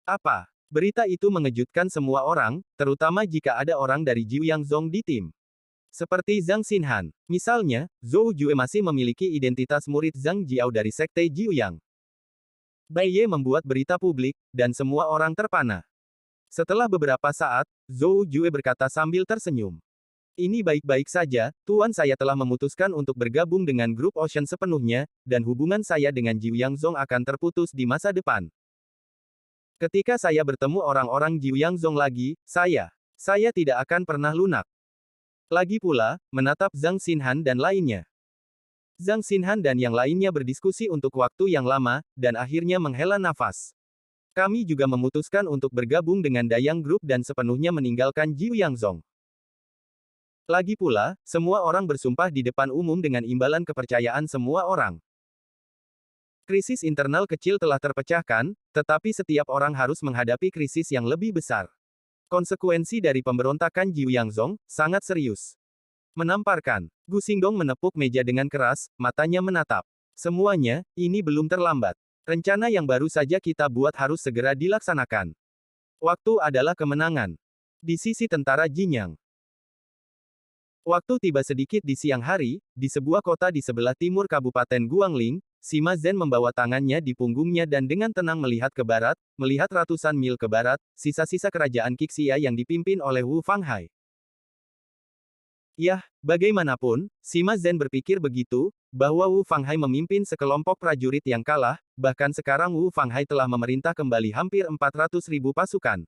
Apa? Berita itu mengejutkan semua orang, terutama jika ada orang dari Jiuyangzhong di tim. Seperti Zhang Xinhan. Misalnya, Zhou Jue masih memiliki identitas murid Zhang Jiao dari Sekte Jiuyang. Bai Ye membuat berita publik, dan semua orang terpana. Setelah beberapa saat, Zhou Jue berkata sambil tersenyum. Ini baik-baik saja, Tuan saya telah memutuskan untuk bergabung dengan grup Ocean sepenuhnya, dan hubungan saya dengan Jiuyangzhong akan terputus di masa depan. Ketika saya bertemu orang-orang Jiuyangzhong lagi, saya tidak akan pernah lunak. Lagi pula, menatap Zhang Xinhan dan lainnya. Zhang Xinhan dan yang lainnya berdiskusi untuk waktu yang lama, dan akhirnya menghela nafas. Kami juga memutuskan untuk bergabung dengan Dayang Group dan sepenuhnya meninggalkan Jiuyangzhong. Lagi pula, semua orang bersumpah di depan umum dengan imbalan kepercayaan semua orang. Krisis internal kecil telah terpecahkan, tetapi setiap orang harus menghadapi krisis yang lebih besar. Konsekuensi dari pemberontakan Jiuyangzhong sangat serius. Menamparkan. Gu Xingdong menepuk meja dengan keras, matanya menatap. Semuanya, ini belum terlambat. Rencana yang baru saja kita buat harus segera dilaksanakan. Waktu adalah kemenangan. Di sisi tentara Jinyang. Waktu tiba sedikit di siang hari, di sebuah kota di sebelah timur Kabupaten Guangling, Sima Zhen membawa tangannya di punggungnya dan dengan tenang melihat ke barat, melihat ratusan mil ke barat, sisa-sisa kerajaan Qixia yang dipimpin oleh Wu Fanghai. Yah, bagaimanapun, Sima Zhen berpikir begitu, bahwa Wu Fanghai memimpin sekelompok prajurit yang kalah, bahkan sekarang Wu Fanghai telah memerintah kembali hampir 400.000 pasukan.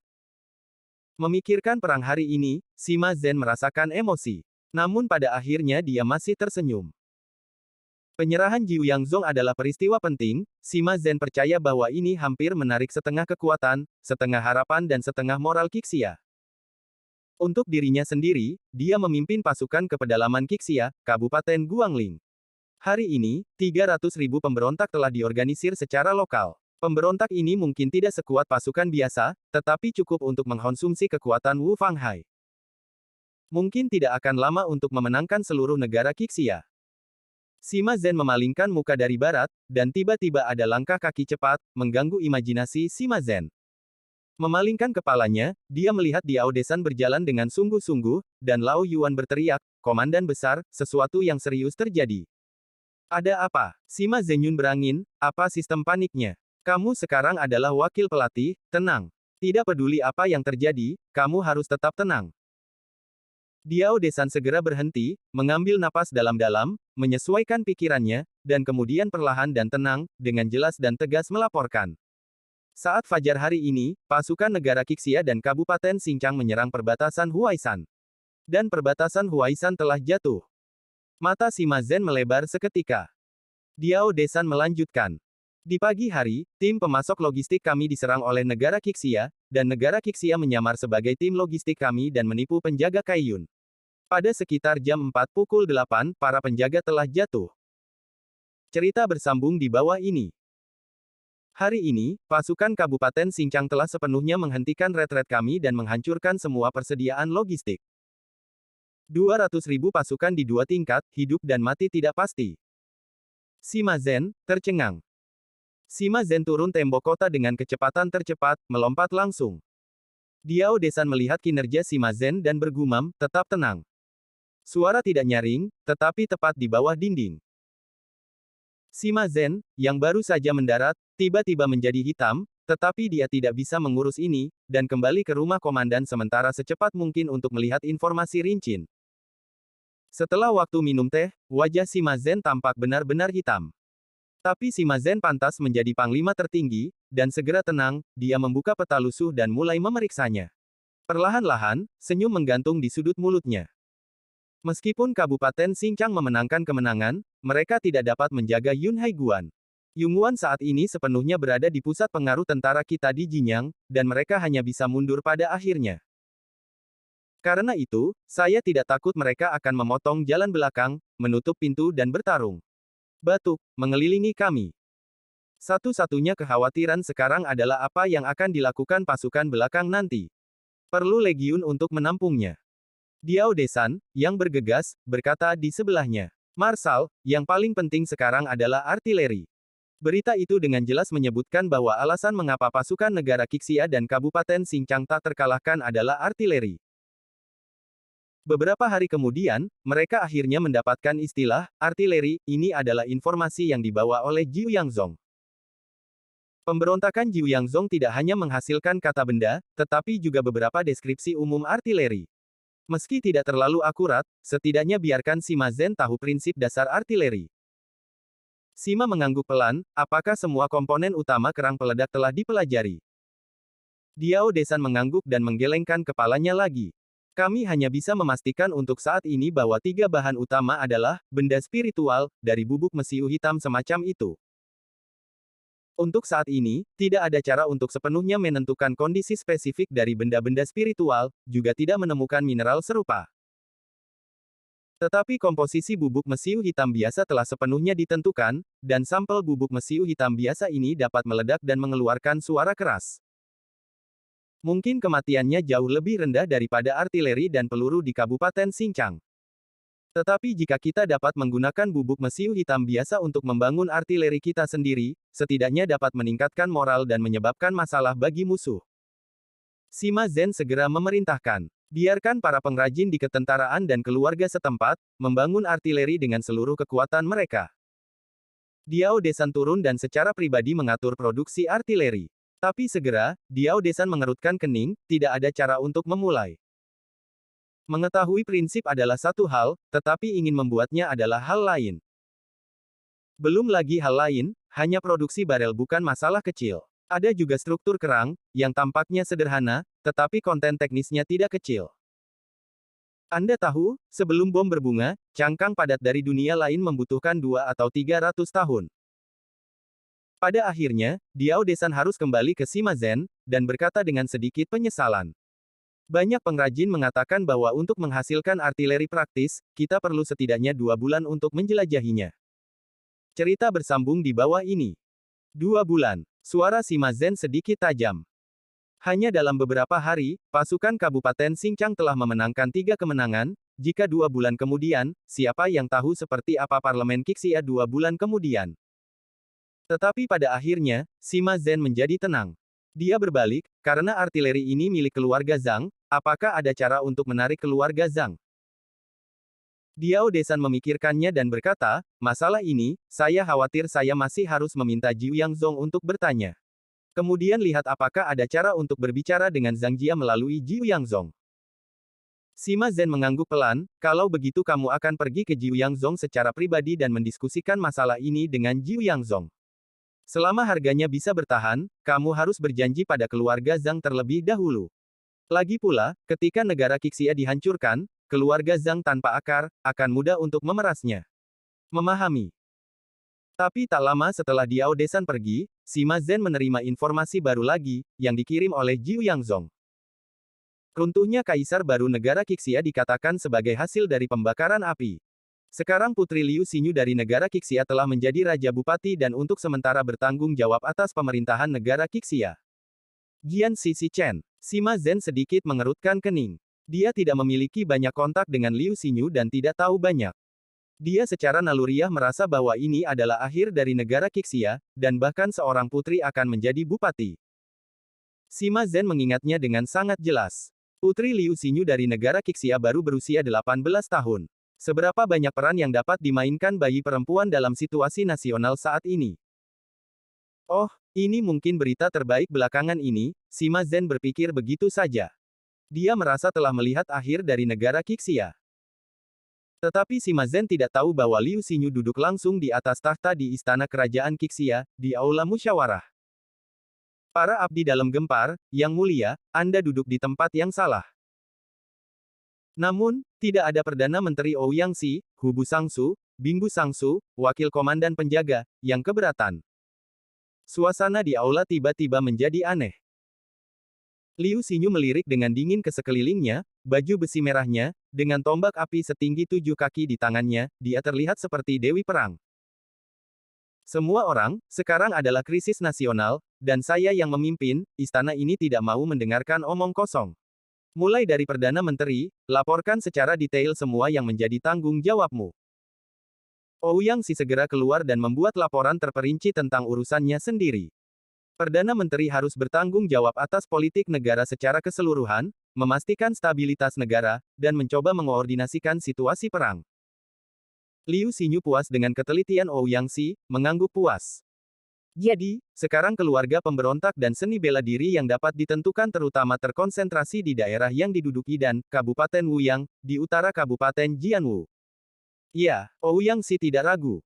Memikirkan perang hari ini, Sima Zhen merasakan emosi. Namun pada akhirnya dia masih tersenyum. Penyerahan Jiuyangzhong adalah peristiwa penting, Sima Zhen percaya bahwa ini hampir menarik setengah kekuatan, setengah harapan dan setengah moral Qixia. Untuk dirinya sendiri, dia memimpin pasukan ke pedalaman Qixia, Kabupaten Guangling. Hari ini, 300.000 pemberontak telah diorganisir secara lokal. Pemberontak ini mungkin tidak sekuat pasukan biasa, tetapi cukup untuk mengkonsumsi kekuatan Wu Fanghai. Mungkin tidak akan lama untuk memenangkan seluruh negara Qixia. Sima Zhen memalingkan muka dari barat, dan tiba-tiba ada langkah kaki cepat, mengganggu imajinasi Sima Zhen. Memalingkan kepalanya, dia melihat Diao Desan berjalan dengan sungguh-sungguh, dan Lao Yuan berteriak, "Komandan besar, sesuatu yang serius terjadi." Ada apa? Sima Zenyun berangin, apa sistem paniknya? Kamu sekarang adalah wakil pelatih, tenang. Tidak peduli apa yang terjadi, kamu harus tetap tenang. Diao Desan segera berhenti, mengambil napas dalam-dalam, menyesuaikan pikirannya, dan kemudian perlahan dan tenang, dengan jelas dan tegas melaporkan. Saat fajar hari ini, pasukan negara Qixia dan Kabupaten Xinjiang menyerang perbatasan Huaishan. Dan perbatasan Huaishan telah jatuh. Mata Sima Zhen melebar seketika. Diao Desan melanjutkan. Di pagi hari, tim pemasok logistik kami diserang oleh negara Qixia, dan negara Qixia menyamar sebagai tim logistik kami dan menipu penjaga Kaiyun. Pada sekitar jam 4:08, para penjaga telah jatuh. Cerita bersambung di bawah ini. Hari ini, pasukan Kabupaten Xinjiang telah sepenuhnya menghentikan retret kami dan menghancurkan semua persediaan logistik. 200.000 pasukan di dua tingkat, hidup dan mati tidak pasti. Sima Zhen tercengang. Sima Zhen turun tembok kota dengan kecepatan tercepat, melompat langsung. Diao Desan melihat kinerja Sima Zhen dan bergumam, tetap tenang. Suara tidak nyaring, tetapi tepat di bawah dinding. Sima Zhen, yang baru saja mendarat, tiba-tiba menjadi hitam, tetapi dia tidak bisa mengurus ini, dan kembali ke rumah komandan sementara secepat mungkin untuk melihat informasi rinci. Setelah waktu minum teh, wajah Sima Zhen tampak benar-benar hitam. Tapi Sima Zhen pantas menjadi panglima tertinggi, dan segera tenang, dia membuka peta lusuh dan mulai memeriksanya. Perlahan-lahan, senyum menggantung di sudut mulutnya. Meskipun Kabupaten Xinjiang memenangkan kemenangan, mereka tidak dapat menjaga Yun Haiguan. Yunguan saat ini sepenuhnya berada di pusat pengaruh tentara kita di Jinyang, dan mereka hanya bisa mundur pada akhirnya. Karena itu, saya tidak takut mereka akan memotong jalan belakang, menutup pintu dan bertarung. Batuk, mengelilingi kami. Satu-satunya kekhawatiran sekarang adalah apa yang akan dilakukan pasukan belakang nanti. Perlu legiun untuk menampungnya. Diao Desan, yang bergegas, berkata di sebelahnya. Marsal, yang paling penting sekarang adalah artileri. Berita itu dengan jelas menyebutkan bahwa alasan mengapa pasukan negara Qixia dan Kabupaten Xinjiang tak terkalahkan adalah artileri. Beberapa hari kemudian, mereka akhirnya mendapatkan istilah artileri. Ini adalah informasi yang dibawa oleh Jiu Yangzong. Pemberontakan Jiu Yangzong tidak hanya menghasilkan kata benda, tetapi juga beberapa deskripsi umum artileri. Meski tidak terlalu akurat, setidaknya biarkan Sima Zhen tahu prinsip dasar artileri. Sima mengangguk pelan, apakah semua komponen utama kerang peledak telah dipelajari? Diao Desan mengangguk dan menggelengkan kepalanya lagi. Kami hanya bisa memastikan untuk saat ini bahwa 3 bahan utama adalah benda spiritual dari bubuk mesiu hitam semacam itu. Untuk saat ini, tidak ada cara untuk sepenuhnya menentukan kondisi spesifik dari benda-benda spiritual, juga tidak menemukan mineral serupa. Tetapi komposisi bubuk mesiu hitam biasa telah sepenuhnya ditentukan, dan sampel bubuk mesiu hitam biasa ini dapat meledak dan mengeluarkan suara keras. Mungkin kematiannya jauh lebih rendah daripada artileri dan peluru di Kabupaten Xinjiang. Tetapi jika kita dapat menggunakan bubuk mesiu hitam biasa untuk membangun artileri kita sendiri, setidaknya dapat meningkatkan moral dan menyebabkan masalah bagi musuh. Sima Zhen segera memerintahkan. Biarkan para pengrajin di ketentaraan dan keluarga setempat, membangun artileri dengan seluruh kekuatan mereka. Diao Desan turun dan secara pribadi mengatur produksi artileri. Tapi segera, Diao Desan mengerutkan kening, tidak ada cara untuk memulai. Mengetahui prinsip adalah satu hal, tetapi ingin membuatnya adalah hal lain. Belum lagi hal lain, hanya produksi barel bukan masalah kecil. Ada juga struktur kerang, yang tampaknya sederhana, tetapi konten teknisnya tidak kecil. Anda tahu, sebelum bom berbunga, cangkang padat dari dunia lain membutuhkan 2 atau 300 tahun. Pada akhirnya, Diao Desan harus kembali ke Sima Zhen, dan berkata dengan sedikit penyesalan. Banyak pengrajin mengatakan bahwa untuk menghasilkan artileri praktis, kita perlu setidaknya 2 bulan untuk menjelajahinya. Cerita bersambung di bawah ini. 2 bulan. Suara Sima Zhen sedikit tajam. Hanya dalam beberapa hari, pasukan Kabupaten Xinjiang telah memenangkan 3 kemenangan, jika 2 bulan kemudian, siapa yang tahu seperti apa parlemen Qixia 2 bulan kemudian. Tetapi pada akhirnya, Sima Zhen menjadi tenang. Dia berbalik, karena artileri ini milik keluarga Zhang, apakah ada cara untuk menarik keluarga Zhang? Diao Desan memikirkannya dan berkata, masalah ini, saya khawatir saya masih harus meminta Jiu Yangzong untuk bertanya. Kemudian lihat apakah ada cara untuk berbicara dengan Zhang Jia melalui Jiu Yangzong. Sima Zhen mengangguk pelan, kalau begitu kamu akan pergi ke Jiu Yangzong secara pribadi dan mendiskusikan masalah ini dengan Jiu Yangzong. Selama harganya bisa bertahan, kamu harus berjanji pada keluarga Zhang terlebih dahulu. Lagi pula, ketika negara Qixia dihancurkan, keluarga Zhang tanpa akar, akan mudah untuk memerasnya. Memahami. Tapi tak lama setelah Diao Desan pergi, Sima Zhen menerima informasi baru lagi, yang dikirim oleh Jiu Yangzong. Runtuhnya kaisar baru negara Qixia dikatakan sebagai hasil dari pembakaran api. Sekarang Putri Liu Xinyu dari negara Qixia telah menjadi Raja Bupati dan untuk sementara bertanggung jawab atas pemerintahan negara Qixia. Jian Chen. Sima Zhen sedikit mengerutkan kening. Dia tidak memiliki banyak kontak dengan Liu Xinyu dan tidak tahu banyak. Dia secara naluriah merasa bahwa ini adalah akhir dari negara Qixia, dan bahkan seorang putri akan menjadi bupati. Sima Zhen mengingatnya dengan sangat jelas. Putri Liu Xinyu dari negara Qixia baru berusia 18 tahun. Seberapa banyak peran yang dapat dimainkan bayi perempuan dalam situasi nasional saat ini? Oh, ini mungkin berita terbaik belakangan ini, Sima Zhen berpikir begitu saja. Dia merasa telah melihat akhir dari negara Qixia. Tetapi Sima Zhen tidak tahu bahwa Liu Xinyu duduk langsung di atas tahta di istana kerajaan Qixia, di aula musyawarah. Para abdi dalam gempar, yang mulia, Anda duduk di tempat yang salah. Namun, tidak ada Perdana Menteri Ouyang Xi, Hubu Sangsu, Bingbu Sangsu, wakil komandan penjaga, yang keberatan. Suasana di aula tiba-tiba menjadi aneh. Liu Xinyu melirik dengan dingin ke sekelilingnya, baju besi merahnya, dengan tombak api setinggi 7 kaki di tangannya, dia terlihat seperti dewi perang. Semua orang, sekarang adalah krisis nasional, dan saya yang memimpin, istana ini tidak mau mendengarkan omong kosong. Mulai dari Perdana Menteri, laporkan secara detail semua yang menjadi tanggung jawabmu. Ouyang Si segera keluar dan membuat laporan terperinci tentang urusannya sendiri. Perdana Menteri harus bertanggung jawab atas politik negara secara keseluruhan, memastikan stabilitas negara, dan mencoba mengoordinasikan situasi perang. Liu Xinyu puas dengan ketelitian Ouyang Si, mengangguk puas. Jadi, sekarang keluarga pemberontak dan seni bela diri yang dapat ditentukan terutama terkonsentrasi di daerah yang diduduki dan Kabupaten Wuyang, di utara Kabupaten Jianwu. Ya, Ouyang Si tidak ragu.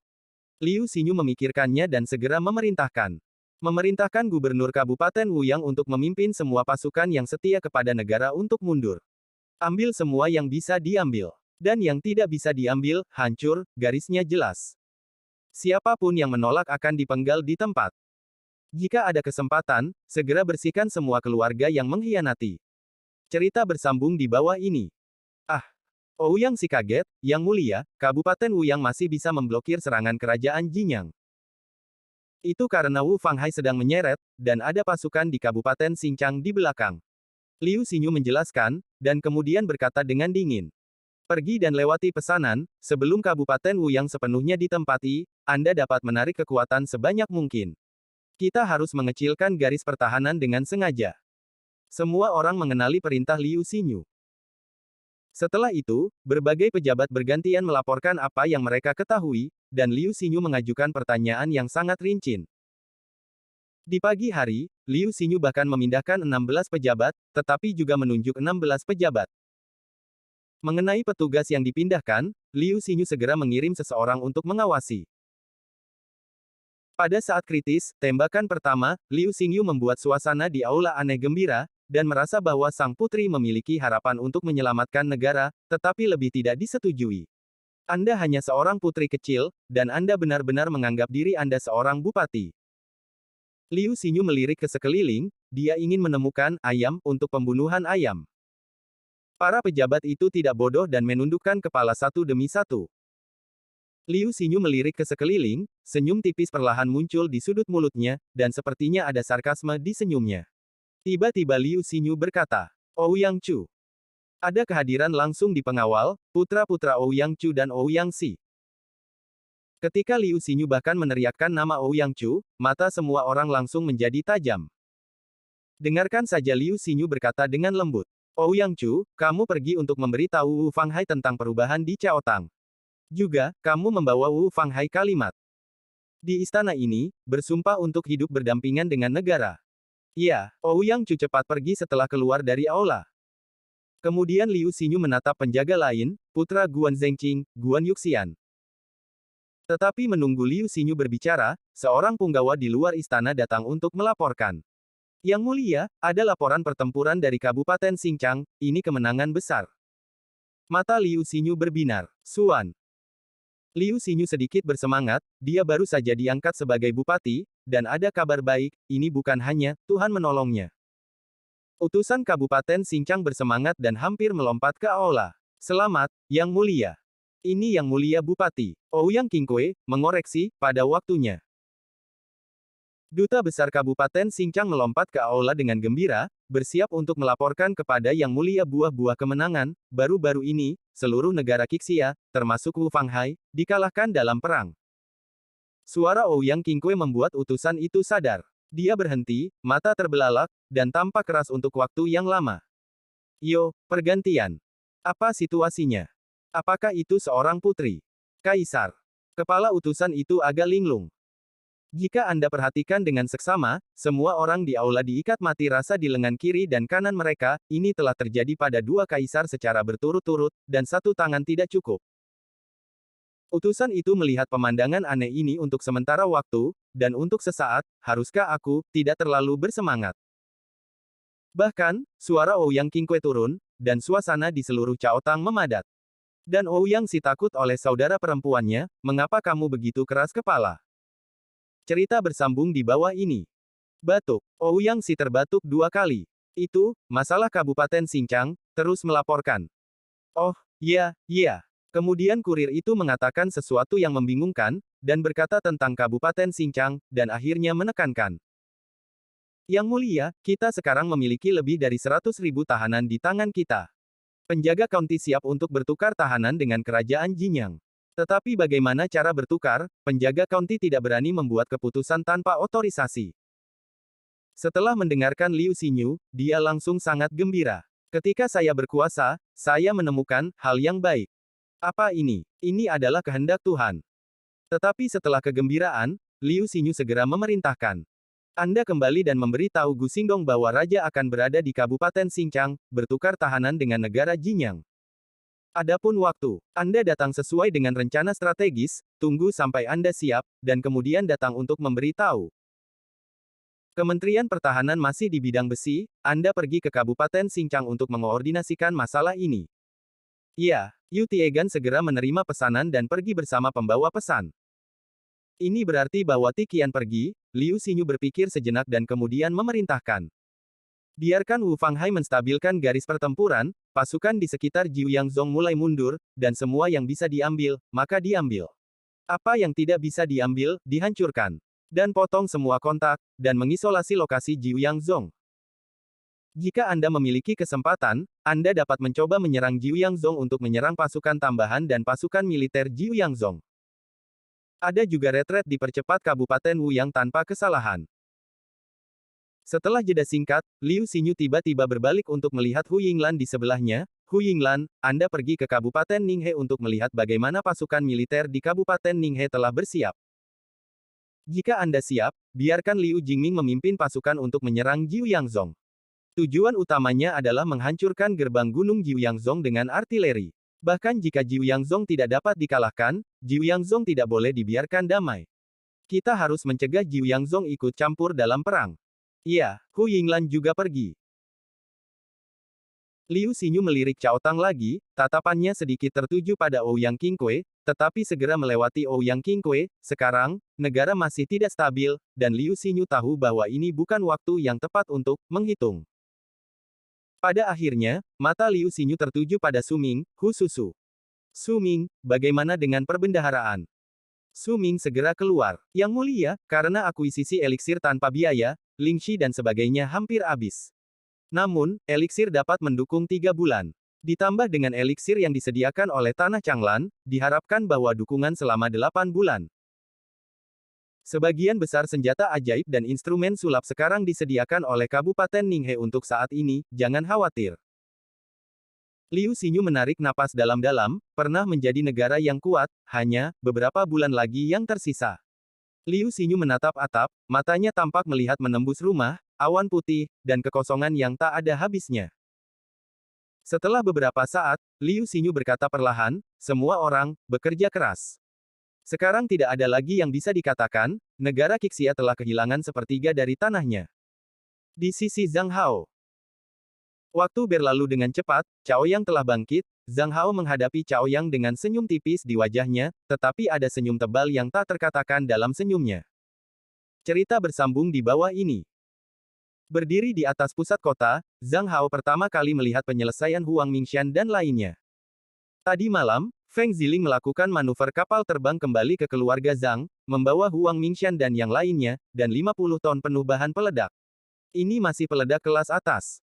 Liu Xinyu memikirkannya dan segera memerintahkan Gubernur Kabupaten Wuyang untuk memimpin semua pasukan yang setia kepada negara untuk mundur. Ambil semua yang bisa diambil. Dan yang tidak bisa diambil, hancur, garisnya jelas. Siapapun yang menolak akan dipenggal di tempat. Jika ada kesempatan, segera bersihkan semua keluarga yang mengkhianati. Cerita bersambung di bawah ini. Ah! Ouyang Si kaget, Yang Mulia, Kabupaten Wuyang masih bisa memblokir serangan kerajaan Jinyang. Itu karena Wu Fanghai sedang menyeret, dan ada pasukan di Kabupaten Xinjiang di belakang. Liu Xinyu menjelaskan, dan kemudian berkata dengan dingin. Pergi dan lewati pesanan, sebelum Kabupaten Wuyang sepenuhnya ditempati, Anda dapat menarik kekuatan sebanyak mungkin. Kita harus mengecilkan garis pertahanan dengan sengaja. Semua orang mengenali perintah Liu Xinyu. Setelah itu, berbagai pejabat bergantian melaporkan apa yang mereka ketahui, dan Liu Xinyu mengajukan pertanyaan yang sangat rinci. Di pagi hari, Liu Xinyu bahkan memindahkan 16 pejabat, tetapi juga menunjuk 16 pejabat. Mengenai petugas yang dipindahkan, Liu Xinyu segera mengirim seseorang untuk mengawasi. Pada saat kritis, tembakan pertama, Liu Xinyu membuat suasana di aula aneh gembira, dan merasa bahwa sang putri memiliki harapan untuk menyelamatkan negara, tetapi lebih tidak disetujui. Anda hanya seorang putri kecil, dan Anda benar-benar menganggap diri Anda seorang bupati. Liu Xinyu melirik ke sekeliling, dia ingin menemukan ayam untuk pembunuhan ayam. Para pejabat itu tidak bodoh dan menundukkan kepala satu demi satu. Liu Xinyu melirik ke sekeliling, senyum tipis perlahan muncul di sudut mulutnya, dan sepertinya ada sarkasme di senyumnya. Tiba-tiba Liu Xinyu berkata, Ouyang Chu. Ada kehadiran langsung di pengawal, putra-putra Ouyang Chu dan Ouyang Si. Ketika Liu Xinyu bahkan meneriakkan nama Ouyang Chu, mata semua orang langsung menjadi tajam. Dengarkan saja, Liu Xinyu berkata dengan lembut. Ouyang Chu, kamu pergi untuk memberitahu Wu Fanghai tentang perubahan di Chaotang. Juga, kamu membawa Wu Fanghai kalimat. Di istana ini, bersumpah untuk hidup berdampingan dengan negara. Ya, Ouyang Chu cepat pergi setelah keluar dari aula. Kemudian Liu Xinyu menatap penjaga lain, putra Guan Zhengqing, Guan Yuxian. Tetapi menunggu Liu Xinyu berbicara, seorang punggawa di luar istana datang untuk melaporkan. Yang Mulia, ada laporan pertempuran dari Kabupaten Xinjiang, ini kemenangan besar. Mata Liu Xinyu berbinar. Suan. Liu Xinyu sedikit bersemangat, dia baru saja diangkat sebagai bupati, dan ada kabar baik, ini bukan hanya, Tuhan menolongnya. Utusan Kabupaten Xinjiang bersemangat dan hampir melompat ke aula. Selamat, Yang Mulia. Ini Yang Mulia Bupati. Ouyang Qingque, mengoreksi, pada waktunya. Duta Besar Kabupaten Xinjiang melompat ke aula dengan gembira, bersiap untuk melaporkan kepada Yang Mulia buah-buah kemenangan. Baru-baru ini, seluruh negara Qixia, termasuk Wu Fanghai, dikalahkan dalam perang. Suara Ouyang Qingque membuat utusan itu sadar. Dia berhenti, mata terbelalak, dan tampak keras untuk waktu yang lama. Yo, pergantian. Apa situasinya? Apakah itu seorang putri? Kaisar. Kepala utusan itu agak linglung. Jika Anda perhatikan dengan seksama, semua orang di aula diikat mati rasa di lengan kiri dan kanan mereka, ini telah terjadi pada dua kaisar secara berturut-turut, dan satu tangan tidak cukup. Utusan itu melihat pemandangan aneh ini untuk sementara waktu, dan untuk sesaat, haruskah aku, tidak terlalu bersemangat. Bahkan, suara Ouyang Qingque turun, dan suasana di seluruh Chaotang memadat. Dan Ouyang Si takut oleh saudara perempuannya, mengapa kamu begitu keras kepala? Cerita bersambung di bawah ini. Batuk. Ouyang Si terbatuk 2 kali. Itu, masalah Kabupaten Xinjiang, terus melaporkan. Oh, iya. Kemudian kurir itu mengatakan sesuatu yang membingungkan, dan berkata tentang Kabupaten Xinjiang, dan akhirnya menekankan. Yang Mulia, kita sekarang memiliki lebih dari 100.000 tahanan di tangan kita. Penjaga county siap untuk bertukar tahanan dengan kerajaan Jinyang. Tetapi bagaimana cara bertukar, penjaga county tidak berani membuat keputusan tanpa otorisasi. Setelah mendengarkan Liu Xinyu, dia langsung sangat gembira. Ketika saya berkuasa, saya menemukan hal yang baik. Apa ini? Ini adalah kehendak Tuhan. Tetapi setelah kegembiraan, Liu Xinyu segera memerintahkan. Anda kembali dan memberitahu Gu Xingdong bahwa raja akan berada di Kabupaten Xinjiang, bertukar tahanan dengan negara Jinyang. Adapun waktu, Anda datang sesuai dengan rencana strategis, tunggu sampai Anda siap, dan kemudian datang untuk memberitahu. Kementerian Pertahanan masih di bidang besi, Anda pergi ke Kabupaten Xinjiang untuk mengoordinasikan masalah ini. Iya, Yu Tiegan segera menerima pesanan dan pergi bersama pembawa pesan. Ini berarti bahwa Ti Qian pergi, Liu Xinyu berpikir sejenak dan kemudian memerintahkan. Biarkan Wu Fanghai menstabilkan garis pertempuran, pasukan di sekitar Jiuyangzhong mulai mundur, dan semua yang bisa diambil, maka diambil. Apa yang tidak bisa diambil, dihancurkan. Dan potong semua kontak, dan mengisolasi lokasi Jiuyangzhong. Jika Anda memiliki kesempatan, Anda dapat mencoba menyerang Jiuyangzhong untuk menyerang pasukan tambahan dan pasukan militer Jiuyangzhong. Ada juga retret dipercepat Kabupaten Wuyang tanpa kesalahan. Setelah jeda singkat, Liu Xinyu tiba-tiba berbalik untuk melihat Hu Yinglan di sebelahnya. Hu Yinglan, Anda pergi ke Kabupaten Ninghe untuk melihat bagaimana pasukan militer di Kabupaten Ninghe telah bersiap. Jika Anda siap, biarkan Liu Jingming memimpin pasukan untuk menyerang Jiuyangzhong. Tujuan utamanya adalah menghancurkan gerbang Gunung Jiuyangzhong dengan artileri. Bahkan jika Jiuyangzhong tidak dapat dikalahkan, Jiuyangzhong tidak boleh dibiarkan damai. Kita harus mencegah Jiuyangzhong ikut campur dalam perang. Iya, Hu Yinglan juga pergi. Liu Xinyu melirik Cao Tang lagi, tatapannya sedikit tertuju pada Ouyang Qingque, tetapi segera melewati Ouyang Qingque. Sekarang, negara masih tidak stabil, dan Liu Xinyu tahu bahwa ini bukan waktu yang tepat untuk menghitung. Pada akhirnya, mata Liu Xinyu tertuju pada Su Ming, Hu Susu. Su Ming, bagaimana dengan perbendaharaan? Su Ming segera keluar. Yang mulia, karena akuisisi eliksir tanpa biaya, Lingxi dan sebagainya hampir habis. Namun, eliksir dapat mendukung 3 bulan. Ditambah dengan eliksir yang disediakan oleh Tanah Changlan, diharapkan bahwa dukungan selama 8 bulan. Sebagian besar senjata ajaib dan instrumen sulap sekarang disediakan oleh Kabupaten Ninghe untuk saat ini, jangan khawatir. Liu Xinyu menarik napas dalam-dalam, pernah menjadi negara yang kuat, hanya beberapa bulan lagi yang tersisa. Liu Xinyu menatap atap, matanya tampak melihat menembus rumah, awan putih, dan kekosongan yang tak ada habisnya. Setelah beberapa saat, Liu Xinyu berkata perlahan, semua orang, bekerja keras. Sekarang tidak ada lagi yang bisa dikatakan, negara Qixia telah kehilangan sepertiga dari tanahnya. Di sisi Zhang Hao. Waktu berlalu dengan cepat, Cao Yang telah bangkit, Zhang Hao menghadapi Cao Yang dengan senyum tipis di wajahnya, tetapi ada senyum tebal yang tak terkatakan dalam senyumnya. Cerita bersambung di bawah ini. Berdiri di atas pusat kota, Zhang Hao pertama kali melihat penyelesaian Huang Mingxian dan lainnya. Tadi malam, Feng Ziling melakukan manuver kapal terbang kembali ke keluarga Zhang, membawa Huang Mingxian dan yang lainnya, dan 50 ton penuh bahan peledak. Ini masih peledak kelas atas.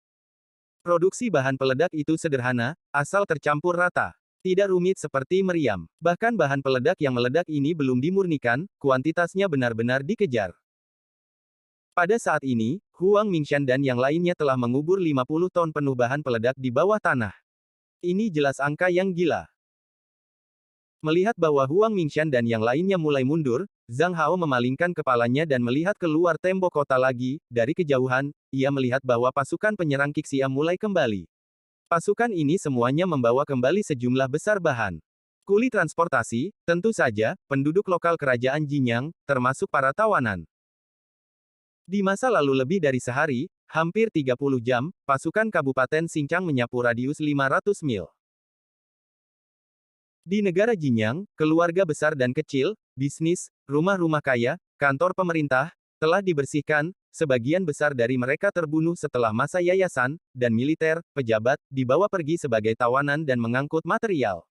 Produksi bahan peledak itu sederhana, asal tercampur rata. Tidak rumit seperti meriam. Bahkan bahan peledak yang meledak ini belum dimurnikan, kuantitasnya benar-benar dikejar. Pada saat ini, Huang Mingxian dan yang lainnya telah mengubur 50 ton penuh bahan peledak di bawah tanah. Ini jelas angka yang gila. Melihat bahwa Huang Mingxian dan yang lainnya mulai mundur, Zhang Hao memalingkan kepalanya dan melihat keluar tembok kota lagi. Dari kejauhan, ia melihat bahwa pasukan penyerang Qixia mulai kembali. Pasukan ini semuanya membawa kembali sejumlah besar bahan. Kuli transportasi, tentu saja, penduduk lokal kerajaan Jinyang, termasuk para tawanan. Di masa lalu lebih dari sehari, hampir 30 jam, pasukan Kabupaten Xinjiang menyapu radius 500 mil. Di negara Jinyang, keluarga besar dan kecil, bisnis, rumah-rumah kaya, kantor pemerintah, telah dibersihkan, sebagian besar dari mereka terbunuh setelah masa yayasan, dan militer, pejabat, dibawa pergi sebagai tawanan dan mengangkut material.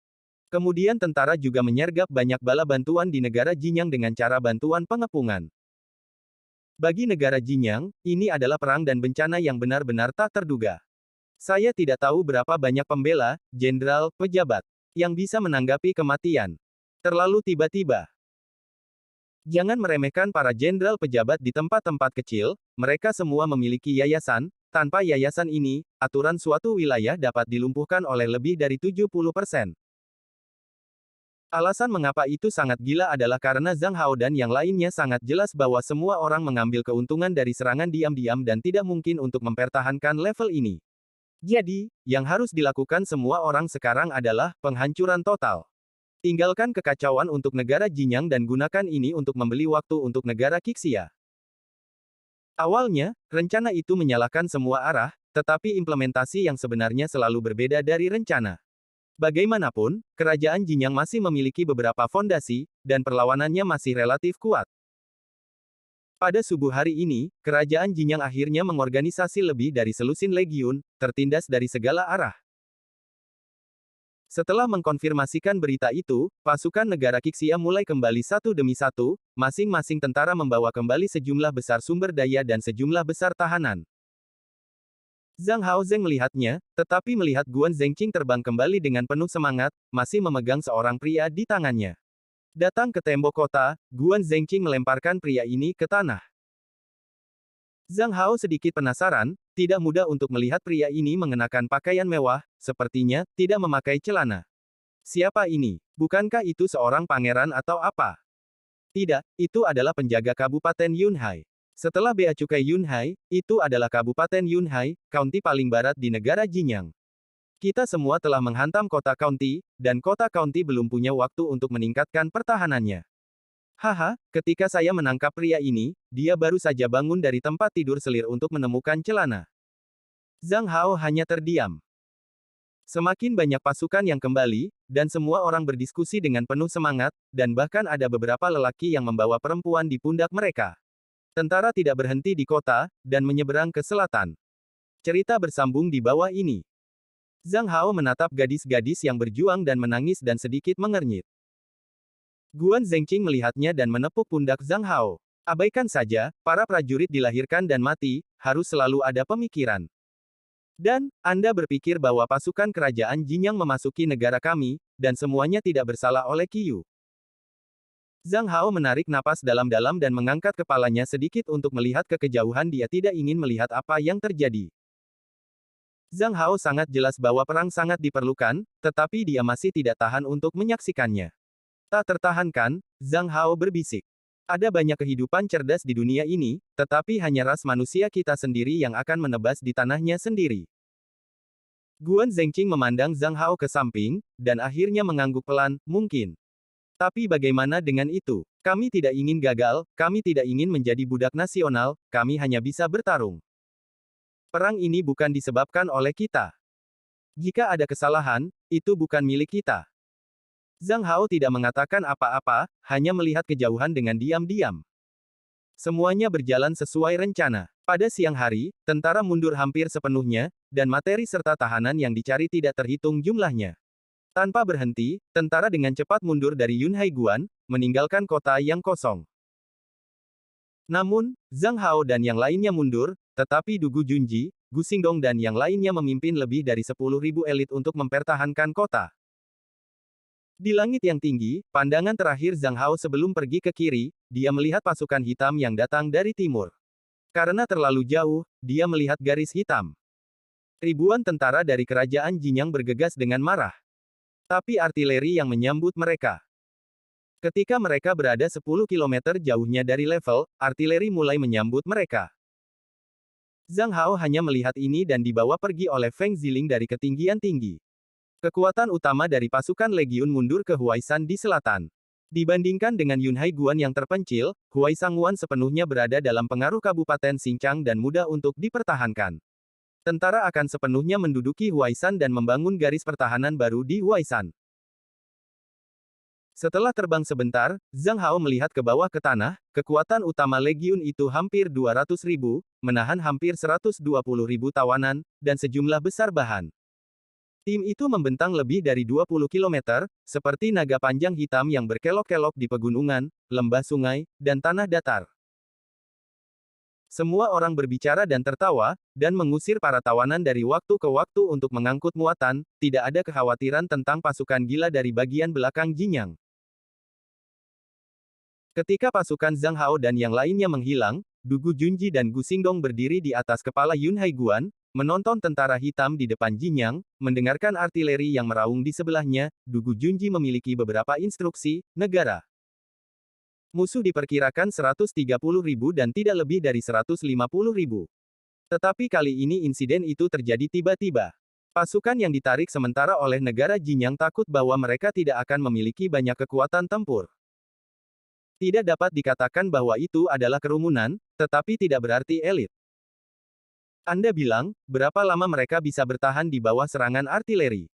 Kemudian tentara juga menyergap banyak bala bantuan di negara Jinyang dengan cara bantuan pengepungan. Bagi negara Jinyang, ini adalah perang dan bencana yang benar-benar tak terduga. Saya tidak tahu berapa banyak pembela, jenderal, pejabat yang bisa menanggapi kematian. Terlalu tiba-tiba. Jangan meremehkan para jenderal pejabat di tempat-tempat kecil, mereka semua memiliki yayasan, tanpa yayasan ini, aturan suatu wilayah dapat dilumpuhkan oleh lebih dari 70%. Alasan mengapa itu sangat gila adalah karena Zhang Hao dan yang lainnya sangat jelas bahwa semua orang mengambil keuntungan dari serangan diam-diam dan tidak mungkin untuk mempertahankan level ini. Jadi, yang harus dilakukan semua orang sekarang adalah penghancuran total. Tinggalkan kekacauan untuk negara Jinyang dan gunakan ini untuk membeli waktu untuk negara Qixia. Awalnya, rencana itu menyalahkan semua arah, tetapi implementasi yang sebenarnya selalu berbeda dari rencana. Bagaimanapun, kerajaan Jinyang masih memiliki beberapa fondasi, dan perlawanannya masih relatif kuat. Pada subuh hari ini, kerajaan Jinyang akhirnya mengorganisasi lebih dari selusin legiun, tertindas dari segala arah. Setelah mengkonfirmasikan berita itu, pasukan negara Qixia mulai kembali satu demi satu, masing-masing tentara membawa kembali sejumlah besar sumber daya dan sejumlah besar tahanan. Zhang Haozeng melihatnya, tetapi melihat Guan Zengqing terbang kembali dengan penuh semangat, masih memegang seorang pria di tangannya. Datang ke tembok kota, Guan Zengqing melemparkan pria ini ke tanah. Zhang Hao sedikit penasaran, tidak mudah untuk melihat pria ini mengenakan pakaian mewah, sepertinya tidak memakai celana. Siapa ini? Bukankah itu seorang pangeran atau apa? Tidak, itu adalah penjaga Kabupaten Yunhai. Setelah Bea Cukai Yunhai, itu adalah Kabupaten Yunhai, county paling barat di negara Jinyang. Kita semua telah menghantam kota county, dan kota county belum punya waktu untuk meningkatkan pertahanannya. Haha, ketika saya menangkap pria ini, dia baru saja bangun dari tempat tidur selir untuk menemukan celana. Zhang Hao hanya terdiam. Semakin banyak pasukan yang kembali, dan semua orang berdiskusi dengan penuh semangat, dan bahkan ada beberapa lelaki yang membawa perempuan di pundak mereka. Tentara tidak berhenti di kota, dan menyeberang ke selatan. Cerita bersambung di bawah ini. Zhang Hao menatap gadis-gadis yang berjuang dan menangis dan sedikit mengernyit. Guan Zengqing melihatnya dan menepuk pundak Zhang Hao. Abaikan saja, para prajurit dilahirkan dan mati, harus selalu ada pemikiran. Dan, Anda berpikir bahwa pasukan kerajaan Jinyang memasuki negara kami, dan semuanya tidak bersalah oleh Qiyu. Zhang Hao menarik napas dalam-dalam dan mengangkat kepalanya sedikit untuk melihat ke kejauhan. Dia tidak ingin melihat apa yang terjadi. Zhang Hao sangat jelas bahwa perang sangat diperlukan, tetapi dia masih tidak tahan untuk menyaksikannya. Tak tertahankan, Zhang Hao berbisik. Ada banyak kehidupan cerdas di dunia ini, tetapi hanya ras manusia kita sendiri yang akan menebas di tanahnya sendiri. Guan Zengqing memandang Zhang Hao ke samping, dan akhirnya mengangguk pelan, mungkin. Tapi bagaimana dengan itu? Kami tidak ingin gagal, kami tidak ingin menjadi budak nasional, kami hanya bisa bertarung. Perang ini bukan disebabkan oleh kita. Jika ada kesalahan, itu bukan milik kita. Zhang Hao tidak mengatakan apa-apa, hanya melihat kejauhan dengan diam-diam. Semuanya berjalan sesuai rencana. Pada siang hari, tentara mundur hampir sepenuhnya, dan materi serta tahanan yang dicari tidak terhitung jumlahnya. Tanpa berhenti, tentara dengan cepat mundur dari Yunhai Guan, meninggalkan kota yang kosong. Namun, Zhang Hao dan yang lainnya mundur, tetapi Dugu Junji, Gu Xingdong dan yang lainnya memimpin lebih dari 10.000 elit untuk mempertahankan kota. Di langit yang tinggi, pandangan terakhir Zhang Hao sebelum pergi ke kiri, dia melihat pasukan hitam yang datang dari timur. Karena terlalu jauh, dia melihat garis hitam. Ribuan tentara dari kerajaan Jinyang bergegas dengan marah. Tapi artileri yang menyambut mereka. Ketika mereka berada 10 km jauhnya dari level, artileri mulai menyambut mereka. Zhang Hao hanya melihat ini dan dibawa pergi oleh Feng Ziling dari ketinggian tinggi. Kekuatan utama dari pasukan legiun mundur ke Huaishan di selatan. Dibandingkan dengan Yunhai Guan yang terpencil, Huaishanguan sepenuhnya berada dalam pengaruh Kabupaten Xinjiang dan mudah untuk dipertahankan. Tentara akan sepenuhnya menduduki Huaishan dan membangun garis pertahanan baru di Huaishan. Setelah terbang sebentar, Zhang Hao melihat ke bawah ke tanah, kekuatan utama legiun itu hampir 200.000, menahan hampir 120.000 tawanan, dan sejumlah besar bahan. Tim itu membentang lebih dari 20 km, seperti naga panjang hitam yang berkelok-kelok di pegunungan, lembah sungai, dan tanah datar. Semua orang berbicara dan tertawa, dan mengusir para tawanan dari waktu ke waktu untuk mengangkut muatan, tidak ada kekhawatiran tentang pasukan gila dari bagian belakang Jinyang. Ketika pasukan Zhang Hao dan yang lainnya menghilang, Dugu Junji dan Gu Xingdong berdiri di atas kepala Yun Haiguan, menonton tentara hitam di depan Jinyang, mendengarkan artileri yang meraung di sebelahnya. Dugu Junji memiliki beberapa instruksi, negara. Musuh diperkirakan 130.000 dan tidak lebih dari 150.000. Tetapi kali ini insiden itu terjadi tiba-tiba. Pasukan yang ditarik sementara oleh negara Jinyang takut bahwa mereka tidak akan memiliki banyak kekuatan tempur. Tidak dapat dikatakan bahwa itu adalah kerumunan, tetapi tidak berarti elit. Anda bilang, berapa lama mereka bisa bertahan di bawah serangan artileri?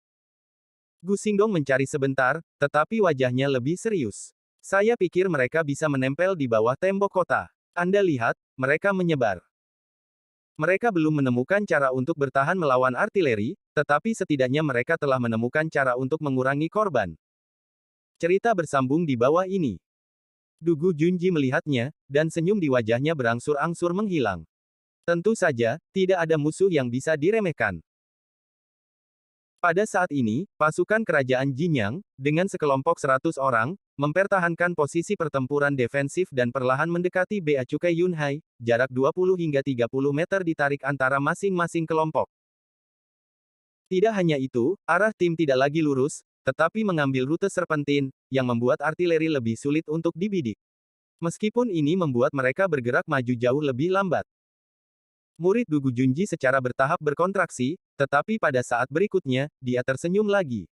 Gu Xingdong mencari sebentar, tetapi wajahnya lebih serius. Saya pikir mereka bisa menempel di bawah tembok kota. Anda lihat, mereka menyebar. Mereka belum menemukan cara untuk bertahan melawan artileri, tetapi setidaknya mereka telah menemukan cara untuk mengurangi korban. Cerita bersambung di bawah ini. Dugu Junji melihatnya, dan senyum di wajahnya berangsur-angsur menghilang. Tentu saja, tidak ada musuh yang bisa diremehkan. Pada saat ini, pasukan kerajaan Jinyang, dengan sekelompok 100 orang, mempertahankan posisi pertempuran defensif dan perlahan mendekati Bea Cukai Yunhai, jarak 20 hingga 30 meter ditarik antara masing-masing kelompok. Tidak hanya itu, arah tim tidak lagi lurus, tetapi mengambil rute serpentin, yang membuat artileri lebih sulit untuk dibidik. Meskipun ini membuat mereka bergerak maju jauh lebih lambat. Murid Dugu Junji secara bertahap berkontraksi, tetapi pada saat berikutnya, dia tersenyum lagi.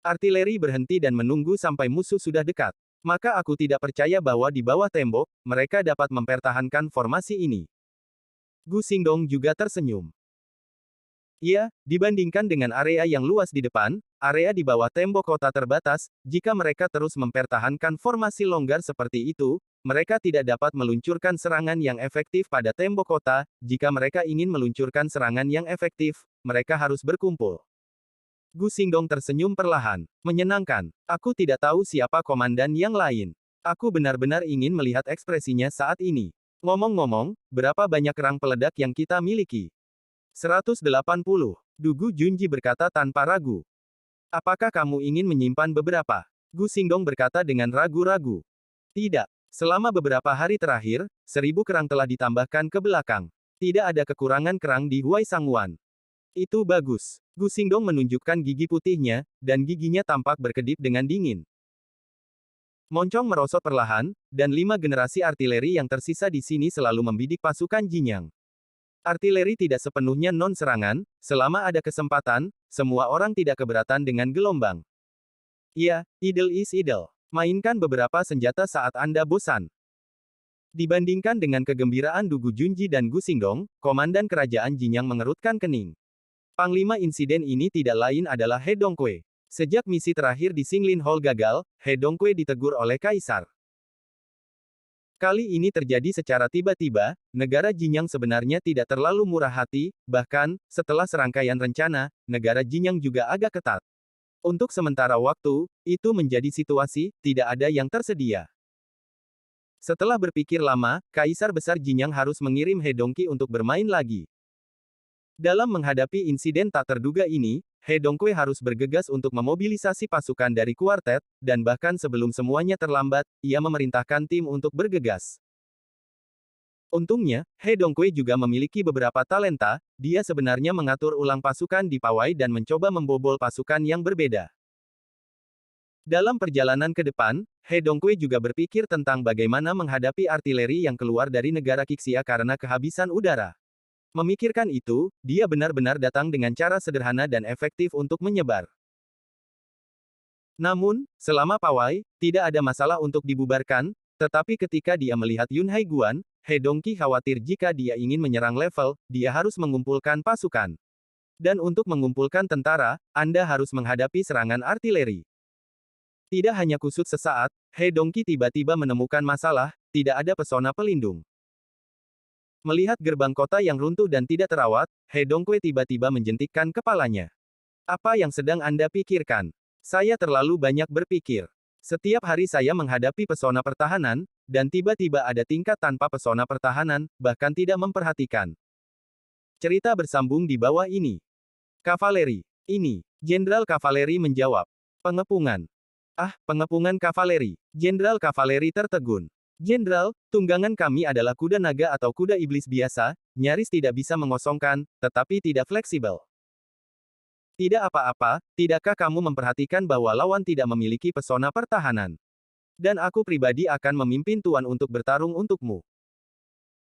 Artileri berhenti dan menunggu sampai musuh sudah dekat. Maka aku tidak percaya bahwa di bawah tembok, mereka dapat mempertahankan formasi ini. Gu Xingdong juga tersenyum. Iya, dibandingkan dengan area yang luas di depan, area di bawah tembok kota terbatas. Jika mereka terus mempertahankan formasi longgar seperti itu, mereka tidak dapat meluncurkan serangan yang efektif pada tembok kota. Jika mereka ingin meluncurkan serangan yang efektif, mereka harus berkumpul. Gu Xingdong tersenyum perlahan. Menyenangkan. Aku tidak tahu siapa komandan yang lain. Aku benar-benar ingin melihat ekspresinya saat ini. Ngomong-ngomong, berapa banyak kerang peledak yang kita miliki? 180. Dugu Junji berkata tanpa ragu. Apakah kamu ingin menyimpan beberapa? Gu Xingdong berkata dengan ragu-ragu. Tidak. Selama beberapa hari terakhir, 1000 kerang telah ditambahkan ke belakang. Tidak ada kekurangan kerang di Huai Sangwan. Itu bagus. Gu Xingdong menunjukkan gigi putihnya, dan giginya tampak berkedip dengan dingin. Moncong merosot perlahan, dan 5 generasi artileri yang tersisa di sini selalu membidik pasukan Jinyang. Artileri tidak sepenuhnya non-serangan, selama ada kesempatan, semua orang tidak keberatan dengan gelombang. Ya, idle is idle. Mainkan beberapa senjata saat Anda bosan. Dibandingkan dengan kegembiraan Dugu Junji dan Gu Xingdong, komandan kerajaan Jinyang mengerutkan kening. Panglima insiden ini tidak lain adalah He Dongkui. Sejak misi terakhir di Xinglin Hall gagal, He Dongkui ditegur oleh Kaisar. Kali ini terjadi secara tiba-tiba, negara Jinyang sebenarnya tidak terlalu murah hati, bahkan, setelah serangkaian rencana, negara Jinyang juga agak ketat. Untuk sementara waktu, itu menjadi situasi, tidak ada yang tersedia. Setelah berpikir lama, Kaisar Besar Jinyang harus mengirim He Dongqi untuk bermain lagi. Dalam menghadapi insiden tak terduga ini, He Dongkui harus bergegas untuk memobilisasi pasukan dari kuartet, dan bahkan sebelum semuanya terlambat, ia memerintahkan tim untuk bergegas. Untungnya, He Dongkui juga memiliki beberapa talenta, dia sebenarnya mengatur ulang pasukan di Pawai dan mencoba membobol pasukan yang berbeda. Dalam perjalanan ke depan, He Dongkui juga berpikir tentang bagaimana menghadapi artileri yang keluar dari negara Qixia karena kehabisan udara. Memikirkan itu, dia benar-benar datang dengan cara sederhana dan efektif untuk menyebar. Namun, selama pawai, tidak ada masalah untuk dibubarkan, tetapi ketika dia melihat Yun Haiguan, He Dongqi khawatir jika dia ingin menyerang level, dia harus mengumpulkan pasukan. Dan untuk mengumpulkan tentara, Anda harus menghadapi serangan artileri. Tidak hanya kusut sesaat, He Dongqi tiba-tiba menemukan masalah, tidak ada pesona pelindung. Melihat gerbang kota yang runtuh dan tidak terawat, He Dongkui tiba-tiba menjentikkan kepalanya. Apa yang sedang Anda pikirkan? Saya terlalu banyak berpikir. Setiap hari saya menghadapi pesona pertahanan, dan tiba-tiba ada tingkat tanpa pesona pertahanan, bahkan tidak memperhatikan. Cerita bersambung di bawah ini. Kavaleri. Ini. Jenderal Kavaleri menjawab. Pengepungan. Ah, pengepungan kavaleri. Jenderal Kavaleri tertegun. Jenderal, tunggangan kami adalah kuda naga atau kuda iblis biasa, nyaris tidak bisa mengosongkan, tetapi tidak fleksibel. Tidak apa-apa, tidakkah kamu memperhatikan bahwa lawan tidak memiliki pesona pertahanan? Dan aku pribadi akan memimpin Tuan untuk bertarung untukmu.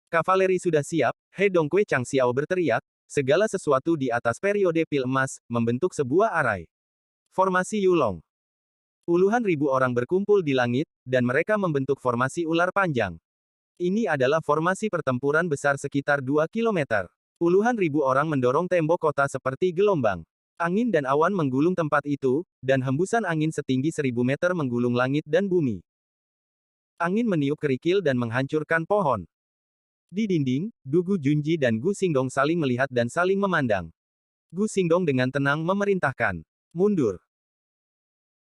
Kavaleri sudah siap, He Dongkui Chang Xiao berteriak, segala sesuatu di atas periode pil emas, membentuk sebuah arai. Formasi Yulong. Puluhan ribu orang berkumpul di langit, dan mereka membentuk formasi ular panjang. Ini adalah formasi pertempuran besar sekitar 2 kilometer. Puluhan ribu orang mendorong tembok kota seperti gelombang. Angin dan awan menggulung tempat itu, dan hembusan angin setinggi 1000 meter menggulung langit dan bumi. Angin meniup kerikil dan menghancurkan pohon. Di dinding, Dugu Junji dan Gu Xingdong saling melihat dan saling memandang. Gu Xingdong dengan tenang memerintahkan, mundur.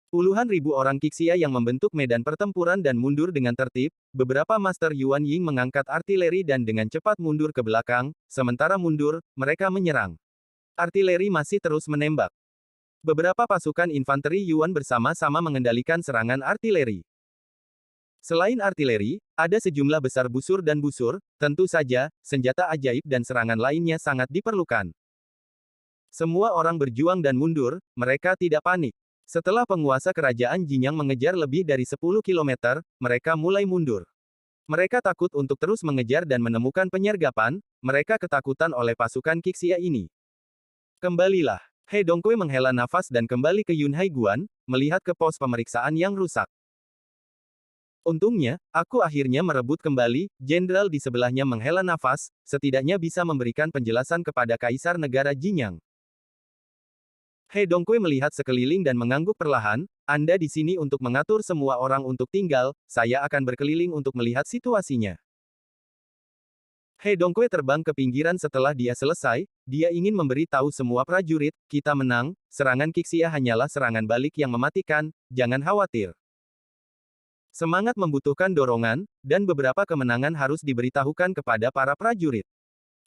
Puluhan ribu orang Qixia yang membentuk medan pertempuran dan mundur dengan tertib, beberapa Master Yuan Ying mengangkat artileri dan dengan cepat mundur ke belakang, sementara mundur, mereka menyerang. Artileri masih terus menembak. Beberapa pasukan infanteri Yuan bersama-sama mengendalikan serangan artileri. Selain artileri, ada sejumlah besar busur dan busur, tentu saja, senjata ajaib dan serangan lainnya sangat diperlukan. Semua orang berjuang dan mundur, mereka tidak panik. Setelah penguasa kerajaan Jinyang mengejar lebih dari 10 kilometer, mereka mulai mundur. Mereka takut untuk terus mengejar dan menemukan penyergapan, mereka ketakutan oleh pasukan Qixia ini. Kembalilah. He Dongkui menghela nafas dan kembali ke Yunhai Guan, melihat ke pos pemeriksaan yang rusak. Untungnya, aku akhirnya merebut kembali, jenderal di sebelahnya menghela nafas, setidaknya bisa memberikan penjelasan kepada Kaisar Negara Jinyang. He Dongkui melihat sekeliling dan mengangguk perlahan, Anda di sini untuk mengatur semua orang untuk tinggal, saya akan berkeliling untuk melihat situasinya. He Dongkui terbang ke pinggiran setelah dia selesai, dia ingin memberi tahu semua prajurit, kita menang, serangan Qixia hanyalah serangan balik yang mematikan, jangan khawatir. Semangat membutuhkan dorongan, dan beberapa kemenangan harus diberitahukan kepada para prajurit.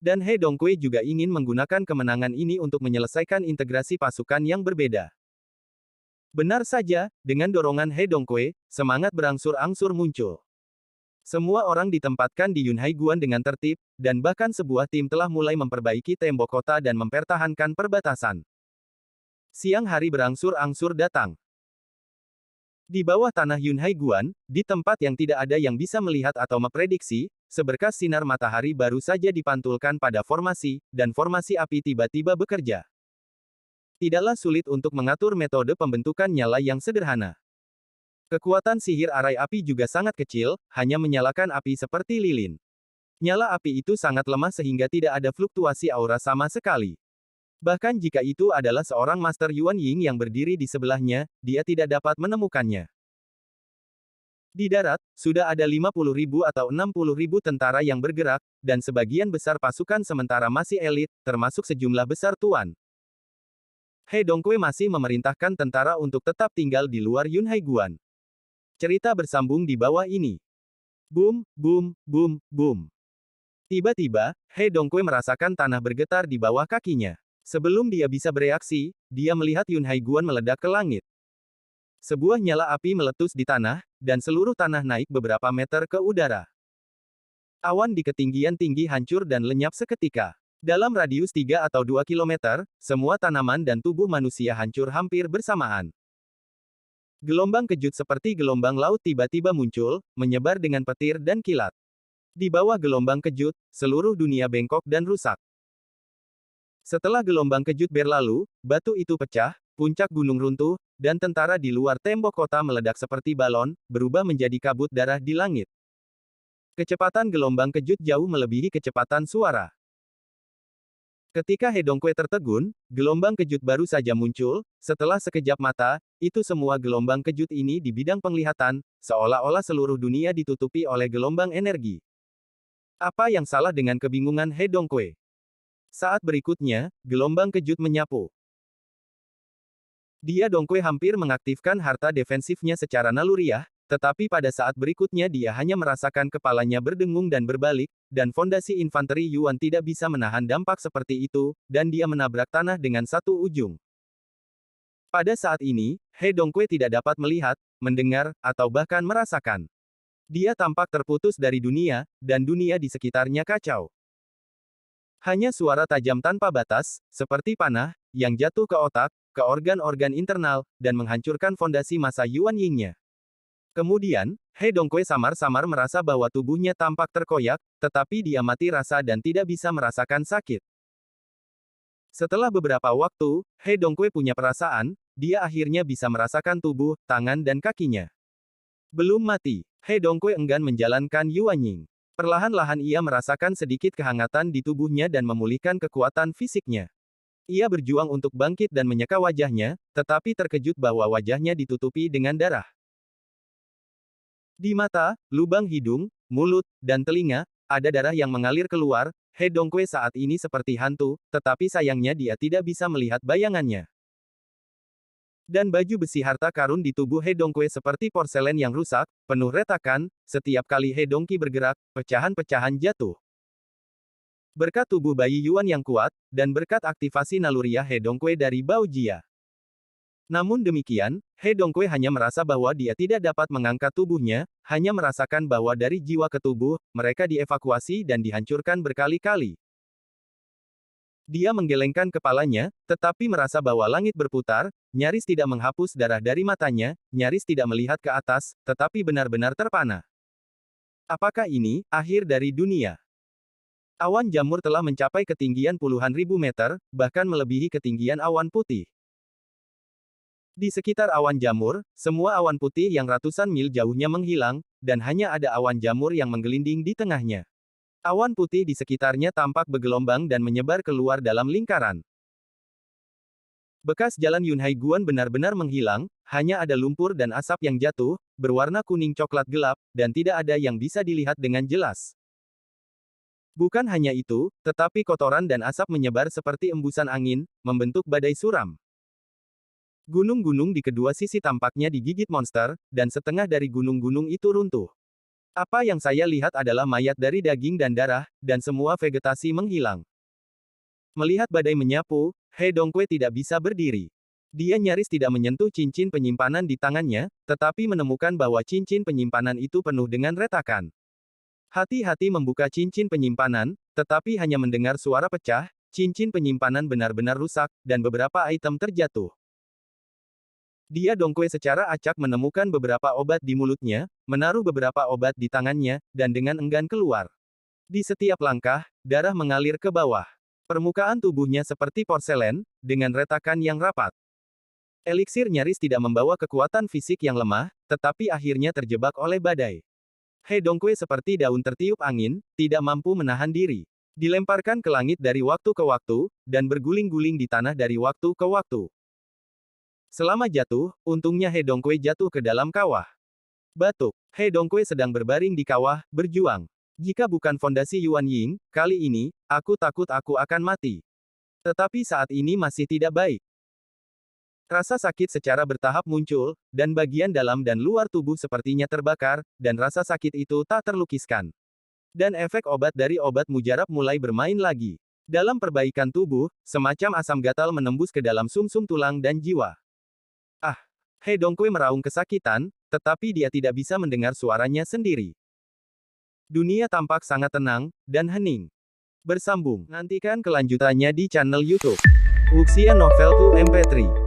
Dan He Dongkui juga ingin menggunakan kemenangan ini untuk menyelesaikan integrasi pasukan yang berbeda. Benar saja, dengan dorongan He Dongkui, semangat berangsur-angsur muncul. Semua orang ditempatkan di Yunhai Guan dengan tertib, dan bahkan sebuah tim telah mulai memperbaiki tembok kota dan mempertahankan perbatasan. Siang hari berangsur-angsur datang. Di bawah tanah Yunhai Guan, di tempat yang tidak ada yang bisa melihat atau memprediksi, seberkas sinar matahari baru saja dipantulkan pada formasi, dan formasi api tiba-tiba bekerja. Tidaklah sulit untuk mengatur metode pembentukan nyala yang sederhana. Kekuatan sihir arai api juga sangat kecil, hanya menyalakan api seperti lilin. Nyala api itu sangat lemah sehingga tidak ada fluktuasi aura sama sekali. Bahkan jika itu adalah seorang Master Yuan Ying yang berdiri di sebelahnya, dia tidak dapat menemukannya. Di darat, sudah ada 50.000 atau 60.000 tentara yang bergerak, dan sebagian besar pasukan sementara masih elit, termasuk sejumlah besar tuan. He Dongkui masih memerintahkan tentara untuk tetap tinggal di luar Yunhai Guan. Cerita bersambung di bawah ini. Boom, boom, boom, boom. Tiba-tiba, He Dongkui merasakan tanah bergetar di bawah kakinya. Sebelum dia bisa bereaksi, dia melihat Yunhai Guan meledak ke langit. Sebuah nyala api meletus di tanah, dan seluruh tanah naik beberapa meter ke udara. Awan di ketinggian tinggi hancur dan lenyap seketika. Dalam radius 3 atau 2 kilometer, semua tanaman dan tubuh manusia hancur hampir bersamaan. Gelombang kejut seperti gelombang laut tiba-tiba muncul, menyebar dengan petir dan kilat. Di bawah gelombang kejut, seluruh dunia bengkok dan rusak. Setelah gelombang kejut berlalu, batu itu pecah, puncak gunung runtuh, dan tentara di luar tembok kota meledak seperti balon, berubah menjadi kabut darah di langit. Kecepatan gelombang kejut jauh melebihi kecepatan suara. Ketika He Dongkui tertegun, gelombang kejut baru saja muncul, setelah sekejap mata, itu semua gelombang kejut ini di bidang penglihatan, seolah-olah seluruh dunia ditutupi oleh gelombang energi. Apa yang salah dengan kebingungan He Dongkui? Saat berikutnya, gelombang kejut menyapu. Dia Dongkui hampir mengaktifkan harta defensifnya secara naluriah, tetapi pada saat berikutnya dia hanya merasakan kepalanya berdengung dan berbalik, dan fondasi infanteri Yuan tidak bisa menahan dampak seperti itu, dan dia menabrak tanah dengan satu ujung. Pada saat ini, He Dongkui tidak dapat melihat, mendengar, atau bahkan merasakan. Dia tampak terputus dari dunia, dan dunia di sekitarnya kacau. Hanya suara tajam tanpa batas, seperti panah, yang jatuh ke otak, ke organ-organ internal, dan menghancurkan fondasi masa Yuan Yingnya. Kemudian, He Dongkui samar-samar merasa bahwa tubuhnya tampak terkoyak, tetapi dia mati rasa dan tidak bisa merasakan sakit. Setelah beberapa waktu, He Dongkui punya perasaan, dia akhirnya bisa merasakan tubuh, tangan dan kakinya. Belum mati, He Dongkui enggan menjalankan Yuan Ying. Perlahan-lahan ia merasakan sedikit kehangatan di tubuhnya dan memulihkan kekuatan fisiknya. Ia berjuang untuk bangkit dan menyeka wajahnya, tetapi terkejut bahwa wajahnya ditutupi dengan darah. Di mata, lubang hidung, mulut, dan telinga, ada darah yang mengalir keluar. He Dongkui saat ini seperti hantu, tetapi sayangnya dia tidak bisa melihat bayangannya. Dan baju besi harta karun di tubuh He Dongkui seperti porselen yang rusak, penuh retakan, setiap kali He Dongki bergerak, pecahan-pecahan jatuh. Berkat tubuh bayi Yuan yang kuat, dan berkat aktivasi naluriah He Dongkui dari Bao Jia. Namun demikian, He Dongkui hanya merasa bahwa dia tidak dapat mengangkat tubuhnya, hanya merasakan bahwa dari jiwa ke tubuh, mereka dievakuasi dan dihancurkan berkali-kali. Dia menggelengkan kepalanya, tetapi merasa bahwa langit berputar, nyaris tidak menghapus darah dari matanya, nyaris tidak melihat ke atas, tetapi benar-benar terpana. Apakah ini akhir dari dunia? Awan jamur telah mencapai ketinggian puluhan ribu meter, bahkan melebihi ketinggian awan putih. Di sekitar awan jamur, semua awan putih yang ratusan mil jauhnya menghilang, dan hanya ada awan jamur yang menggelinding di tengahnya. Awan putih di sekitarnya tampak bergelombang dan menyebar keluar dalam lingkaran. Bekas jalan Yunhai Guan benar-benar menghilang, hanya ada lumpur dan asap yang jatuh, berwarna kuning coklat gelap, dan tidak ada yang bisa dilihat dengan jelas. Bukan hanya itu, tetapi kotoran dan asap menyebar seperti embusan angin, membentuk badai suram. Gunung-gunung di kedua sisi tampaknya digigit monster, dan setengah dari gunung-gunung itu runtuh. Apa yang saya lihat adalah mayat dari daging dan darah, dan semua vegetasi menghilang. Melihat badai menyapu, He Dongkui tidak bisa berdiri. Dia nyaris tidak menyentuh cincin penyimpanan di tangannya, tetapi menemukan bahwa cincin penyimpanan itu penuh dengan retakan. Hati-hati membuka cincin penyimpanan, tetapi hanya mendengar suara pecah, cincin penyimpanan benar-benar rusak, dan beberapa item terjatuh. Dia Dongkui secara acak menemukan beberapa obat di mulutnya, menaruh beberapa obat di tangannya, dan dengan enggan keluar. Di setiap langkah, darah mengalir ke bawah. Permukaan tubuhnya seperti porselen, dengan retakan yang rapat. Eliksir nyaris tidak membawa kekuatan fisik yang lemah, tetapi akhirnya terjebak oleh badai. He Dongkui seperti daun tertiup angin, tidak mampu menahan diri. Dilemparkan ke langit dari waktu ke waktu, dan berguling-guling di tanah dari waktu ke waktu. Selama jatuh, untungnya He Dongkui jatuh ke dalam kawah. Batuk. He Dongkui sedang berbaring di kawah, berjuang. Jika bukan fondasi Yuan Ying, kali ini, aku takut aku akan mati. Tetapi saat ini masih tidak baik. Rasa sakit secara bertahap muncul, dan bagian dalam dan luar tubuh sepertinya terbakar, dan rasa sakit itu tak terlukiskan. Dan efek obat dari obat mujarab mulai bermain lagi. Dalam perbaikan tubuh, semacam asam gatal menembus ke dalam sumsum tulang dan jiwa. Ah! He Dongkui meraung kesakitan, tetapi dia tidak bisa mendengar suaranya sendiri. Dunia tampak sangat tenang, dan hening. Bersambung. Nantikan kelanjutannya di channel YouTube Wuxia Novel 2 MP3.